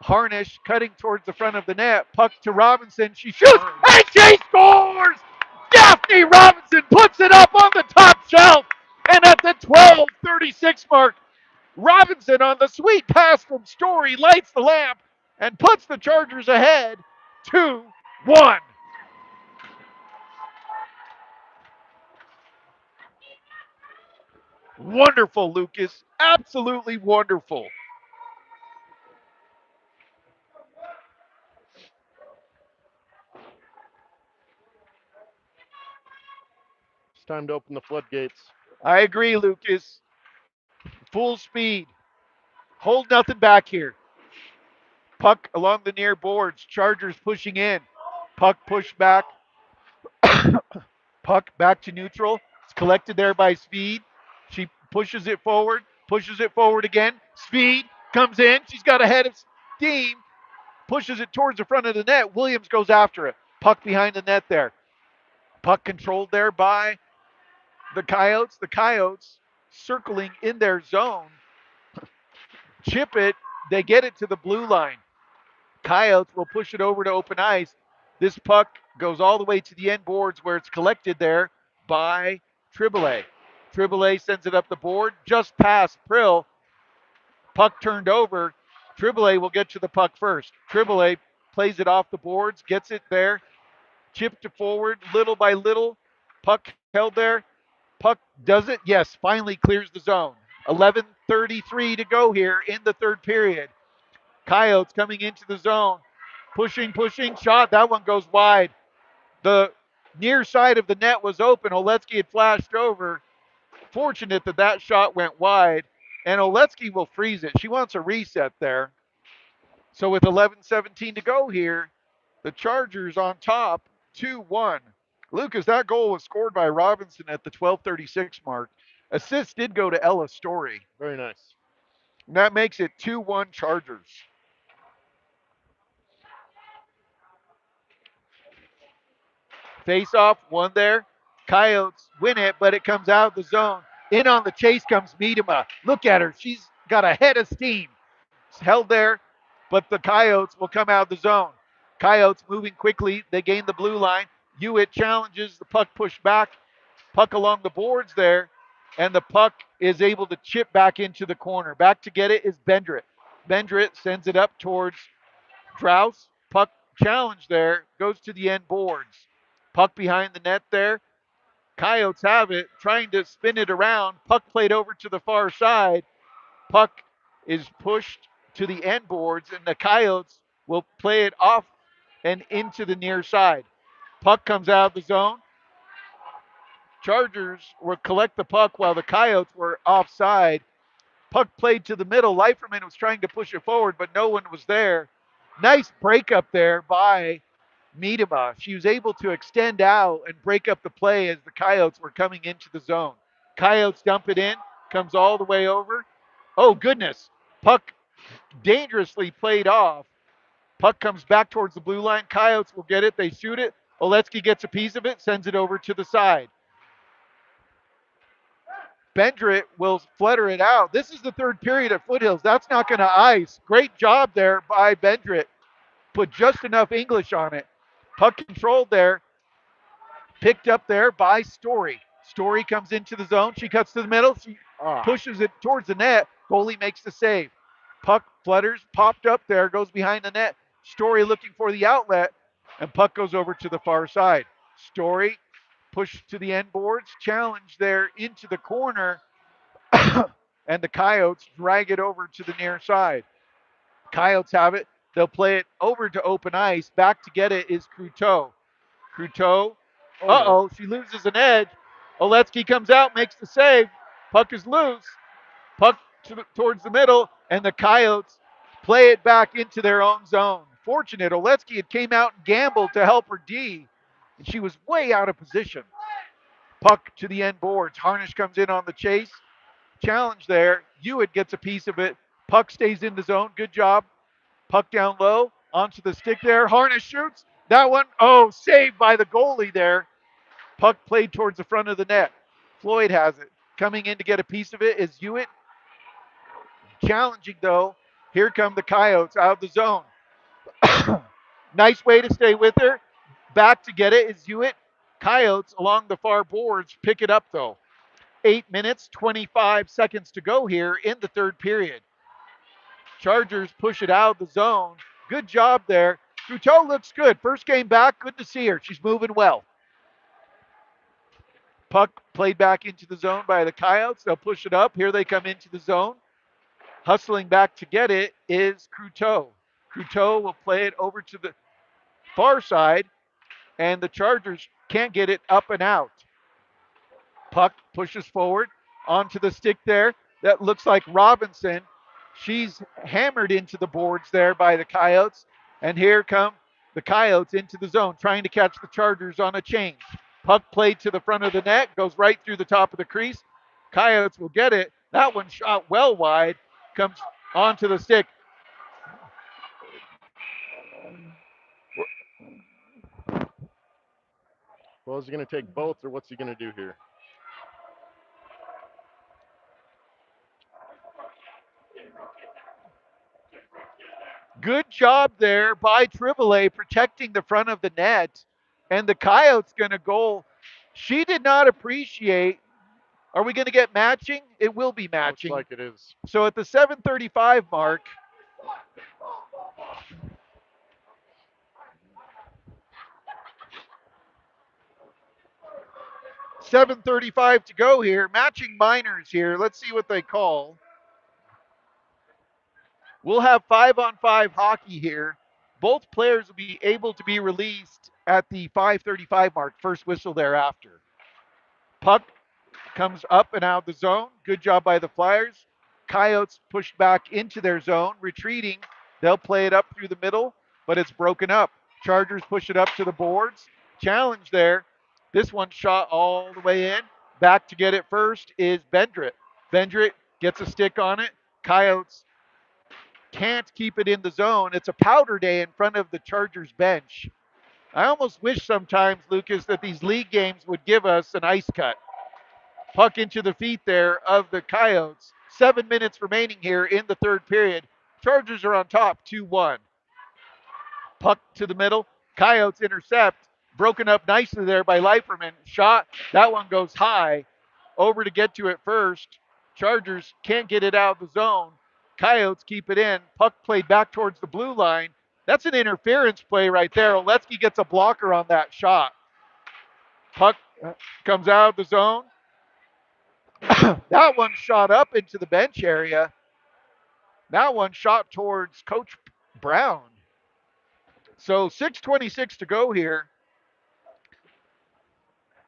Harnish cutting towards the front of the net. Puck to Robinson. She shoots and she scores! Stephanie Robinson puts it up on the top shelf. And at the 12:36 mark, Robinson on the sweet pass from Story lights the lamp and puts the Chargers ahead 2-1. Wonderful, Lucas. Absolutely wonderful. It's time to open the floodgates. I agree, Lucas. Full speed. Hold nothing back here. Puck along the near boards. Chargers pushing in. Puck pushed back. Puck back to neutral. It's collected there by Speed. She pushes it forward again. Speed comes in. She's got a head of steam, pushes it towards the front of the net. Williams goes after it. Puck behind the net there. Puck controlled there by the Coyotes. The Coyotes circling in their zone. Chip it. They get it to the blue line. Coyotes will push it over to open ice. This puck goes all the way to the end boards where it's collected there by Triboulet. Triboulet sends it up the board just past Prill. Puck turned over. Triboulet will get to the puck first. Triboulet plays it off the boards, gets it there, chipped it forward little by little. Puck held there. Puck does it. Yes, finally clears the zone. 11:33 to go here in the third period. Coyotes coming into the zone. Pushing, shot. That one goes wide. The near side of the net was open. Oletsky had flashed over. Fortunate that that shot went wide. And Oletsky will freeze it. She wants a reset there. So with 11:17 to go here, the Chargers on top 2-1. Lucas, that goal was scored by Robinson at the 12:36 mark. Assist did go to Ella Story. Very nice. And that makes it 2-1 Chargers. Face off, one there. Coyotes win it, but it comes out of the zone. In on the chase comes Miedema. Look at her. She's got a head of steam. It's held there, but the Coyotes will come out of the zone. Coyotes moving quickly. They gain the blue line. Hewitt challenges the puck pushed back. Puck along the boards there, and the puck is able to chip back into the corner. Back to get it is Bendrit. Bendrit sends it up towards Trouse. Puck challenge there, goes to the end boards. Puck behind the net there. Coyotes have it, trying to spin it around. Puck played over to the far side. Puck is pushed to the end boards, and the Coyotes will play it off and into the near side. Puck comes out of the zone. Chargers will collect the puck while the Coyotes were offside. Puck played to the middle. Leiferman was trying to push it forward, but no one was there. Nice breakup there by Miedema. She was able to extend out and break up the play as the Coyotes were coming into the zone. Coyotes dump it in, comes all the way over. Oh, goodness. Puck dangerously played off. Puck comes back towards the blue line. Coyotes will get it. They shoot it. Oletsky gets a piece of it, sends it over to the side. Bendrit will flutter it out. This is the third period at Foothills. That's not going to ice. Great job there by Bendrit. Put just enough English on it. Puck controlled there. Picked up there by Story. Story comes into the zone. She cuts to the middle. She pushes it towards the net. Goalie makes the save. Puck flutters, popped up there, goes behind the net. Story looking for the outlet, and puck goes over to the far side. Story pushed to the end boards, challenge there into the corner, and the Coyotes drag it over to the near side. Coyotes have it. They'll play it over to open ice. Back to get it is Cruteau. Cruteau. She loses an edge. Oletsky comes out, makes the save. Puck is loose. Puck towards the middle, and the Coyotes play it back into their own zone. Fortunate, Oletsky had came out and gambled to help her D, and she was way out of position. Puck to the end boards. Harnish comes in on the chase. Challenge there. Hewitt gets a piece of it. Puck stays in the zone. Good job. Puck down low. Onto the stick there. Harnish shoots. That one, saved by the goalie there. Puck played towards the front of the net. Floyd has it. Coming in to get a piece of it is Hewitt. Challenging though. Here come the Coyotes out of the zone. Nice way to stay with her. Back to get it is Hewitt. Coyotes along the far boards pick it up though. 8 minutes, 25 seconds to go here in the third period. Chargers push it out of the zone. Good job there. Couteau looks good. First game back. Good to see her. She's moving well. Puck played back into the zone by the Coyotes. They'll push it up. Here they come into the zone. Hustling back to get it is Couteau. Couteau will play it over to the far side, and the Chargers can't get it up and out. Puck pushes forward onto the stick there. That looks like Robinson. She's hammered into the boards there by the Coyotes. And here come the Coyotes into the zone, trying to catch the Chargers on a change. Puck played to the front of the net, goes right through the top of the crease. Coyotes will get it. That one shot well wide, comes onto the stick. Well, is he going to take both, or what's he going to do here? Good job there by Triboulet protecting the front of the net. And the Coyotes going to goal. She did not appreciate. Are we going to get matching? It will be matching. Looks like it is. So at the 7:35 mark, 7:35 to go here. Matching minors here. Let's see what they call. We'll have 5-on-5 hockey here. Both players will be able to be released at the 5:35 mark. First whistle thereafter. Puck comes up and out of the zone. Good job by the Flyers. Coyotes pushed back into their zone, retreating. They'll play it up through the middle, but it's broken up. Chargers push it up to the boards. Challenge there. This one shot all the way in. Back to get it first is Bendrit. Bendrit gets a stick on it. Coyotes can't keep it in the zone. It's a powder day in front of the Chargers bench. I almost wish sometimes, Lucas, that these league games would give us an ice cut. Puck into the feet there of the Coyotes. 7 minutes remaining here in the third period. Chargers are on top 2-1. Puck to the middle. Coyotes intercept. Broken up nicely there by Leiferman. Shot. That one goes high. Over to get to it first. Chargers can't get it out of the zone. Coyotes keep it in. Puck played back towards the blue line. That's an interference play right there. Oleski gets a blocker on that shot. Puck comes out of the zone. That one shot up into the bench area. That one shot towards Coach Brown. So 6:26 to go here.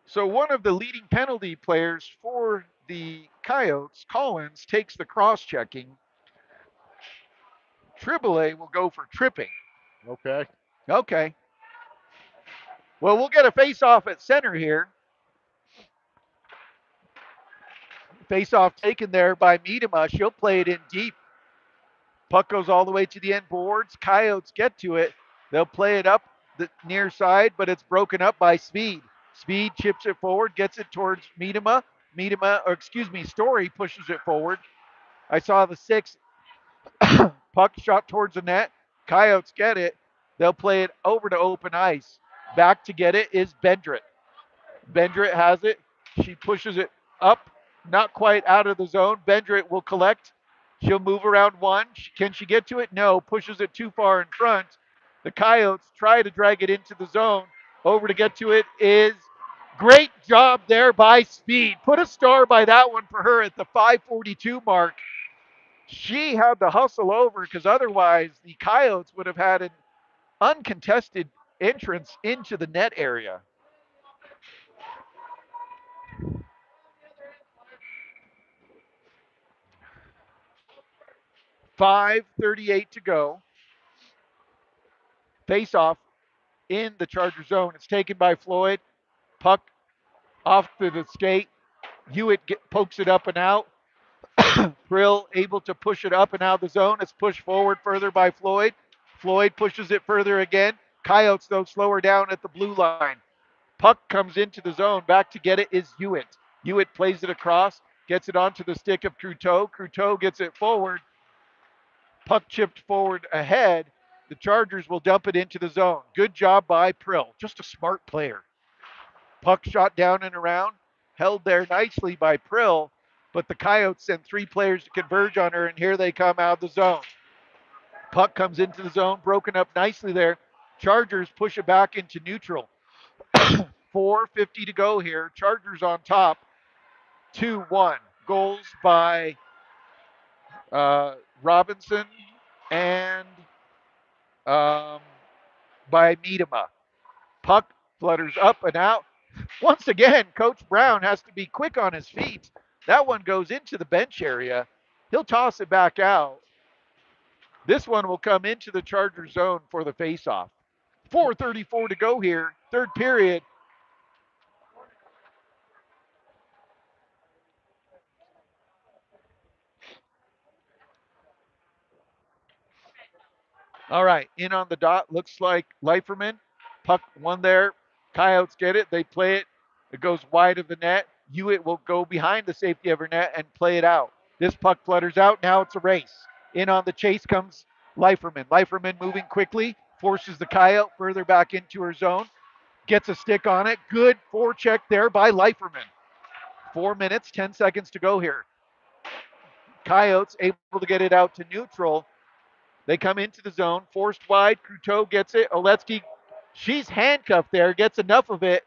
So one of the leading penalty players for the Coyotes, Collins, takes the cross-checking. Triboulet will go for tripping. Okay. Okay. Well, we'll get a face-off at center here. Face-off taken there by Miedema. She'll play it in deep. Puck goes all the way to the end boards. Coyotes get to it. They'll play it up the near side, but it's broken up by Speed. Speed chips it forward, gets it towards Miedema. Story pushes it forward. I saw the 6. Puck shot towards the net. Coyotes get it. They'll play it over to open ice. Back to get it is Bendrit. Bendrit has it. She pushes it up, not quite out of the zone. Bendrit will collect. She'll move around one. Can she get to it? No. Pushes it too far in front. The Coyotes try to drag it into the zone. Over to get to it is great job there by Speed. Put a star by that one for her at the 5:42 mark. She had to hustle over because otherwise the Coyotes would have had an uncontested entrance into the net area. 5:38 to go. Face off in the Charger zone. It's taken by Floyd. Puck off to the skate. Hewitt pokes it up and out. Brill able to push it up and out of the zone. It's pushed forward further by Floyd. Floyd pushes it further again. Coyotes, though, slower down at the blue line. Puck comes into the zone. Back to get it is Hewitt. Hewitt plays it across, gets it onto the stick of Couteau. Couteau gets it forward. Puck chipped forward ahead. The Chargers will dump it into the zone. Good job by Prill. Just a smart player. Puck shot down and around, held there nicely by Prill, but the Coyotes send three players to converge on her, and here they come out of the zone. Puck comes into the zone, broken up nicely there. Chargers push it back into neutral. 4:50 to go here. Chargers on top, 2-1. Goals by Robinson and um, by Miedema. Puck flutters up and out. Once again, Coach Brown has to be quick on his feet. That one goes into the bench area. He'll toss it back out. This one will come into the Charger zone for the faceoff. 4:34 to go here, third period. All right, in on the dot. Looks like Leiferman. Puck one there. Coyotes get it. They play it. It goes wide of the net. Hewitt will go behind the safety of her net and play it out. This puck flutters out. Now it's a race. In on the chase comes Leiferman. Leiferman moving quickly, forces the Coyote further back into her zone. Gets a stick on it. Good forecheck there by Leiferman. 4 minutes, 10 seconds to go here. Coyotes able to get it out to neutral. They come into the zone, forced wide. Cruteau gets it. Oletsky, she's handcuffed there, gets enough of it.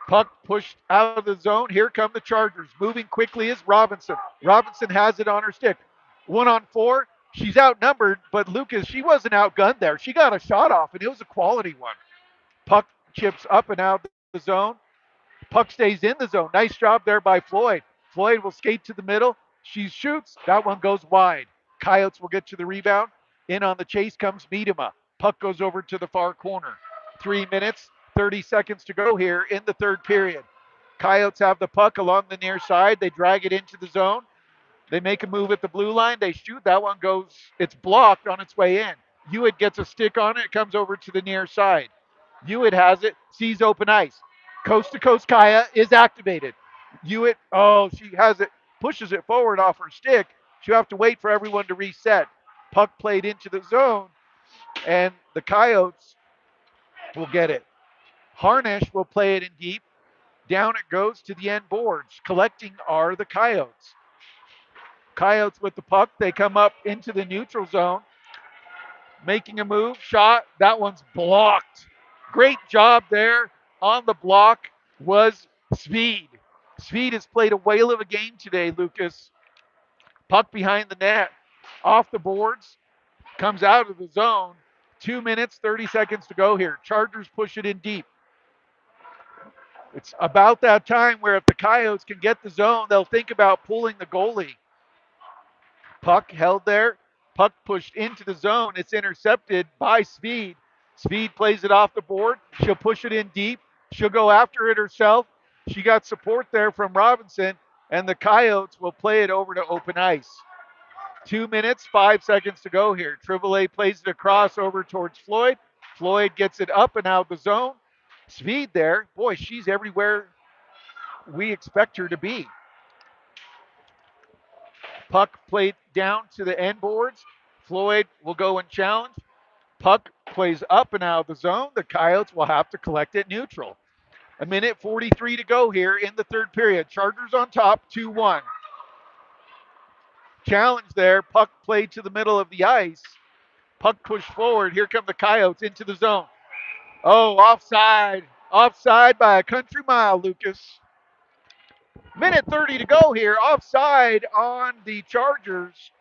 Puck pushed out of the zone. Here come the Chargers. Moving quickly is Robinson. Robinson has it on her stick. 1-on-4. She's outnumbered, but Lucas, she wasn't outgunned there. She got a shot off, and it was a quality one. Puck chips up and out the zone. Puck stays in the zone. Nice job there by Floyd. Floyd will skate to the middle. She shoots. That one goes wide. Coyotes will get to the rebound. In on the chase comes Miedema. Puck goes over to the far corner. 3 minutes, 30 seconds to go here in the third period. Coyotes have the puck along the near side. They drag it into the zone. They make a move at the blue line. They shoot. That one goes, it's blocked on its way in. Hewitt gets a stick on it. It comes over to the near side. Hewitt has it, sees open ice. Coast to coast Kaya is activated. Hewitt, oh, she has it, pushes it forward off her stick. She'll have to wait for everyone to reset. Puck played into the zone, and the Coyotes will get it. Harnish will play it in deep. Down it goes to the end boards. Collecting are the Coyotes. Coyotes with the puck. They come up into the neutral zone, making a move. Shot. That one's blocked. Great job there on the block was Speed. Speed has played a whale of a game today, Lucas. Puck behind the net. Off the boards. Comes out of the zone. 2 minutes, 30 seconds to go here. Chargers push it in deep. It's about that time where if the Coyotes can get the zone, they'll think about pulling the goalie. Puck held there. Puck pushed into the zone. It's intercepted by Speed. Speed plays it off the board. She'll push it in deep. She'll go after it herself. She got support there from Robinson, and the Coyotes will play it over to open ice. 2 minutes, 5 seconds to go here. Trivale plays it across over towards Floyd. Floyd gets it up and out the zone. Speed there. Boy, she's everywhere we expect her to be. Puck played down to the end boards. Floyd will go and challenge. Puck plays up and out of the zone. The Coyotes will have to collect it neutral. 1 minute 43 to go here in the third period. Chargers on top, 2-1. Challenge there. Puck played to the middle of the ice. Puck pushed forward. Here come the Coyotes into the zone. Oh, offside. Offside by a country mile, Lucas. 1 minute 30 to go here. Offside on the Chargers.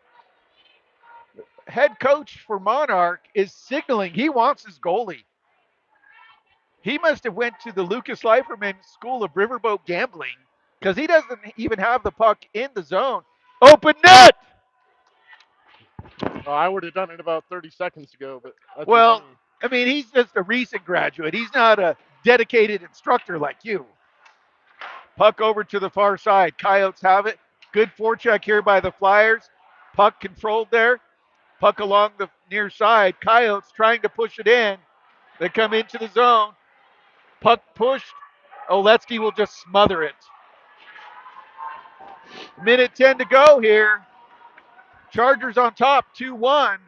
Head coach for Monarch is signaling he wants his goalie. He must have went to the Lucas Leiferman School of Riverboat Gambling because he doesn't even have the puck in the zone. Open net! Oh, I would have done it about 30 seconds ago, but that's just Well, me. I mean, he's just a recent graduate. He's not a dedicated instructor like you. Puck over to the far side. Coyotes have it. Good forecheck here by the Flyers. Puck controlled there. Puck along the near side. Coyotes trying to push it in. They come into the zone. Puck pushed. Oletsky will just smother it. 1 minute 10 to go here. Chargers on top, 2-1.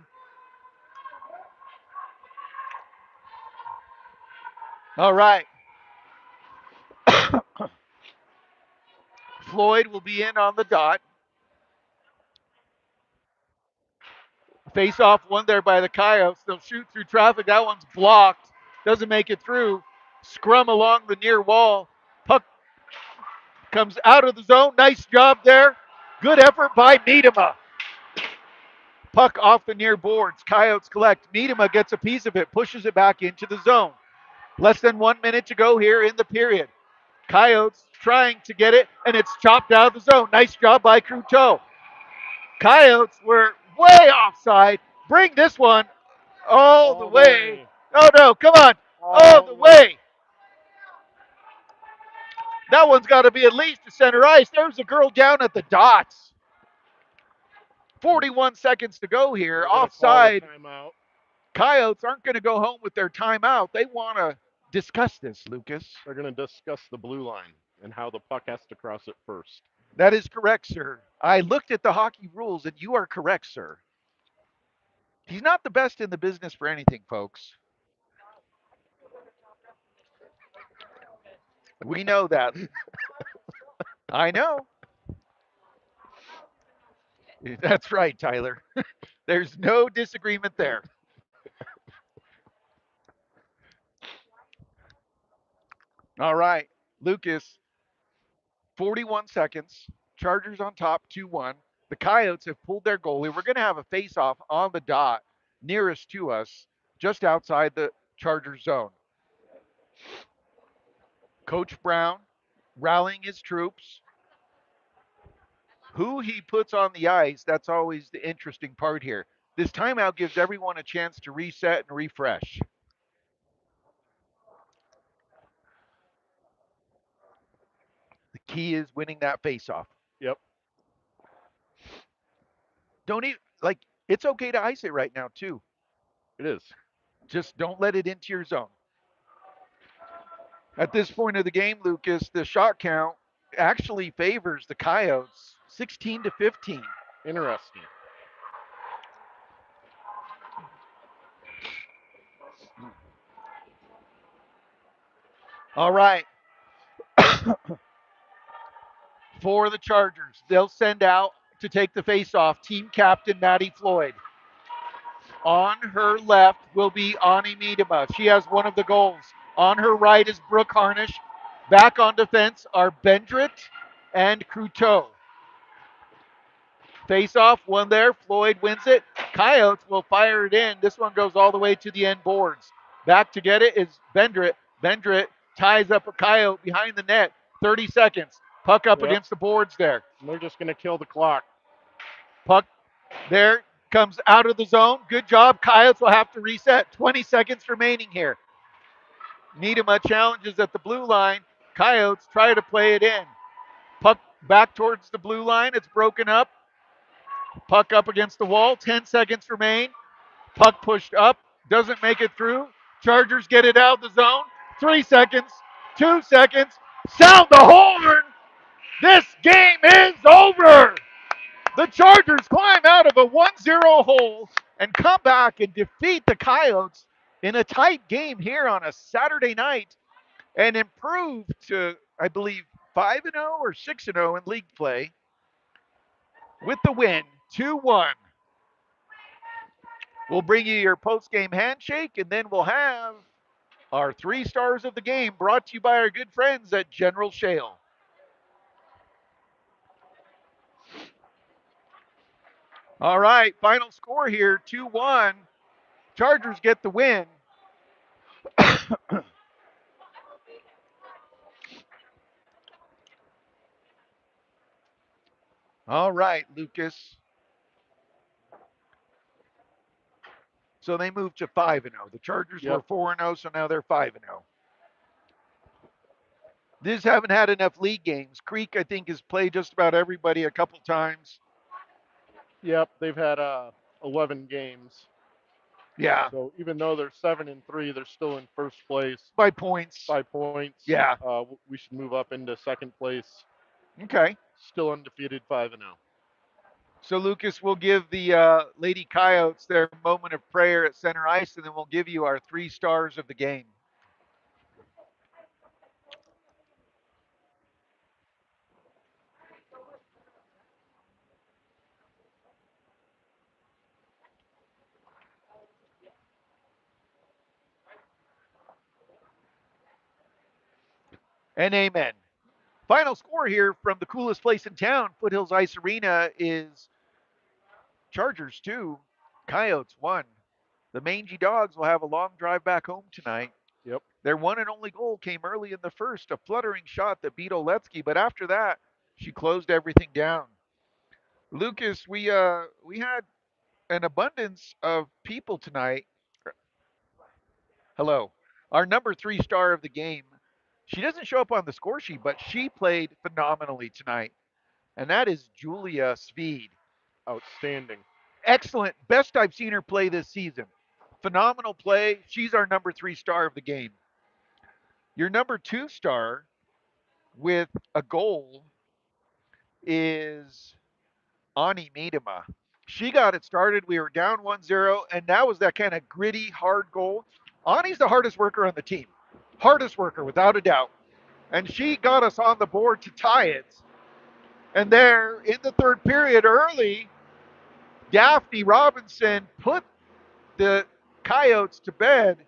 All right. Floyd will be in on the dot. Face off one there by the Coyotes. They'll shoot through traffic. That one's blocked. Doesn't make it through. Scrum along the near wall. Puck comes out of the zone. Nice job there. Good effort by Miedema. Puck off the near boards. Coyotes collect. Miedema gets a piece of it, pushes it back into the zone. Less than 1 minute to go here in the period. Coyotes trying to get it, and it's chopped out of the zone. Nice job by Cruteau. Coyotes were way offside. Bring this one all the All the way. way. Oh no, come on. All All the the way. way. That one's got to be at least to center ice. There's a girl down at the dots. 41 seconds to go here. They're going to call a Offside. timeout. Coyotes aren't going to go home with their timeout. They want to discuss this, Lucas. They're going to discuss the blue line and how the puck has to cross it first. That is correct, sir. I looked at the hockey rules, and you are correct, sir. He's not the best in the business for anything, folks. We know that. I know. That's right, Tyler. There's no disagreement there. All right, Lucas, 41 seconds. Chargers on top, 2-1. The Coyotes have pulled their goalie. We're going to have a face-off on the dot nearest to us, just outside the Charger zone. Coach Brown rallying his troops. Who he puts on the ice, that's always the interesting part here. This timeout gives everyone a chance to reset and refresh. The key is winning that face-off. Yep, Don't even, like, it's okay to ice it right now, too. it is. Just don't let it into your zone. At this point of the game, Lucas, the shot count actually favors the Coyotes 16 to 15. Interesting. All right. For the Chargers, they'll send out to take the face-off team captain Maddie Floyd. On her left will be Ani Miedema. She has one of the goals. On her right is Brooke Harnish. Back on defense are Bendrit and Cruteau. Face off, one there. Floyd wins it. Coyotes will fire it in. This one goes all the way to the end boards. Back to get it is Bendrit. Bendrit ties up a Coyote behind the net. 30 seconds. Puck up Yep. against the boards there. And they're just going to kill the clock. Puck there comes out of the zone. Good job. Coyotes will have to reset. 20 seconds remaining here. Miedema challenges at the blue line. Coyotes try to play it in. Puck back towards the blue line. It's broken up. Puck up against the wall. 10 seconds remain. Puck pushed up. Doesn't make it through. Chargers get it out of the zone. 3 seconds. 2 seconds. Sound the horn. This game is over. The Chargers climb out of a 1-0 hole and come back and defeat the Coyotes in a tight game here on a Saturday night and improve to, I believe, 5-0 or 6-0 in league play with the win, 2-1. We'll bring you your post-game handshake, and then we'll have our 3 stars of the game brought to you by our good friends at General Shale. All right, final score here, 2-1. Chargers get the win. All right, Lucas. So they moved to 5-0. The Chargers were Yep. 4-0, so now they're 5-0. These haven't had enough league games. Creek, I think, has played just about everybody a couple times. Yep, they've had 11 games. Yeah, So even though they're 7-3, they're still in first place by points. by points. Yeah. We should move up into second place. Okay. Still undefeated, 5-0. So, Lucas, we'll give the Lady Coyotes their moment of prayer at center ice, and then we'll give you our 3 stars of the game. And amen. Final score here from the coolest place in town, Foothills Ice Arena, is Chargers 2, Coyotes 1. The Mangy Dogs will have a long drive back home tonight. Yep. Their one and only goal came early in the first, a fluttering shot that beat Oletsky, but after that, she closed everything down. Lucas, we had an abundance of people tonight. Hello. Our number 3 star of the game. She doesn't show up on the score sheet, but she played phenomenally tonight. And that is Julia Speed. Outstanding. Excellent. Best I've seen her play this season. Phenomenal play. She's our number 3 star of the game. Your number 2 star with a goal is Ani Miedema. She got it started. We were down 1-0, and that was that kind of gritty, hard goal. Ani's the hardest worker on the team. Hardest worker, without a doubt. And she got us on the board to tie it. And there, in the third period, early, Daphne Robinson put the Coyotes to bed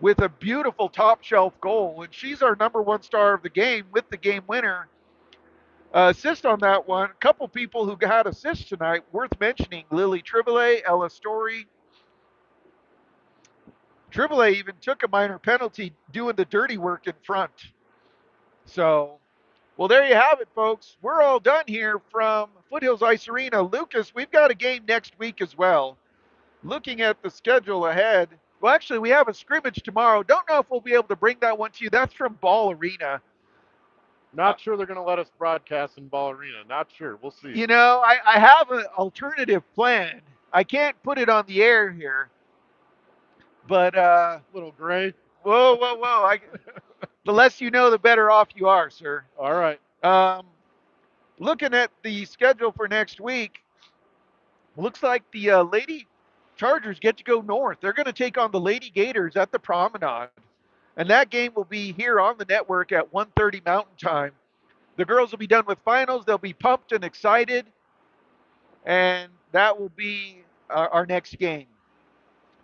with a beautiful top shelf goal. And she's our number 1 star of the game with the game winner. Assist on that one. A couple people who had assists tonight worth mentioning: Lily Triboulet, Ella Story. Triboulet even took a minor penalty doing the dirty work in front. So, well, there you have it, folks. We're all done here from Foothills Ice Arena. Lucas, we've got a game next week as well. Looking at the schedule ahead, well, actually, we have a scrimmage tomorrow. Don't know if we'll be able to bring that one to you. That's from Ball Arena. Uh, Not sure they're going to let us broadcast in Ball Arena. Not sure. We'll see. I have an alternative plan. I can't put it on the air here, but Little gray. whoa, whoa, whoa! The less you know, the better off you are, sir. All right. Um, Looking at the schedule for next week, looks like the Lady Chargers get to go north. They're going to take on the Lady Gators at the Promenade, and that game will be here on the network at 1:30 Mountain Time. The girls will be done with finals. They'll be pumped and excited, and that will be our next game.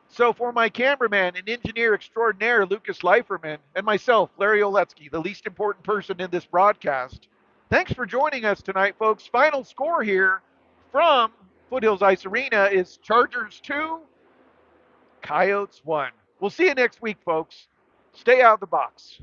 So for my cameraman and engineer extraordinaire, Lucas Leiferman, and myself, Larry Oletsky, the least important person in this broadcast, thanks for joining us tonight, folks. Final score here from Foothills Ice Arena is Chargers 2, Coyotes 1. We'll see you next week, folks. Stay out of the box.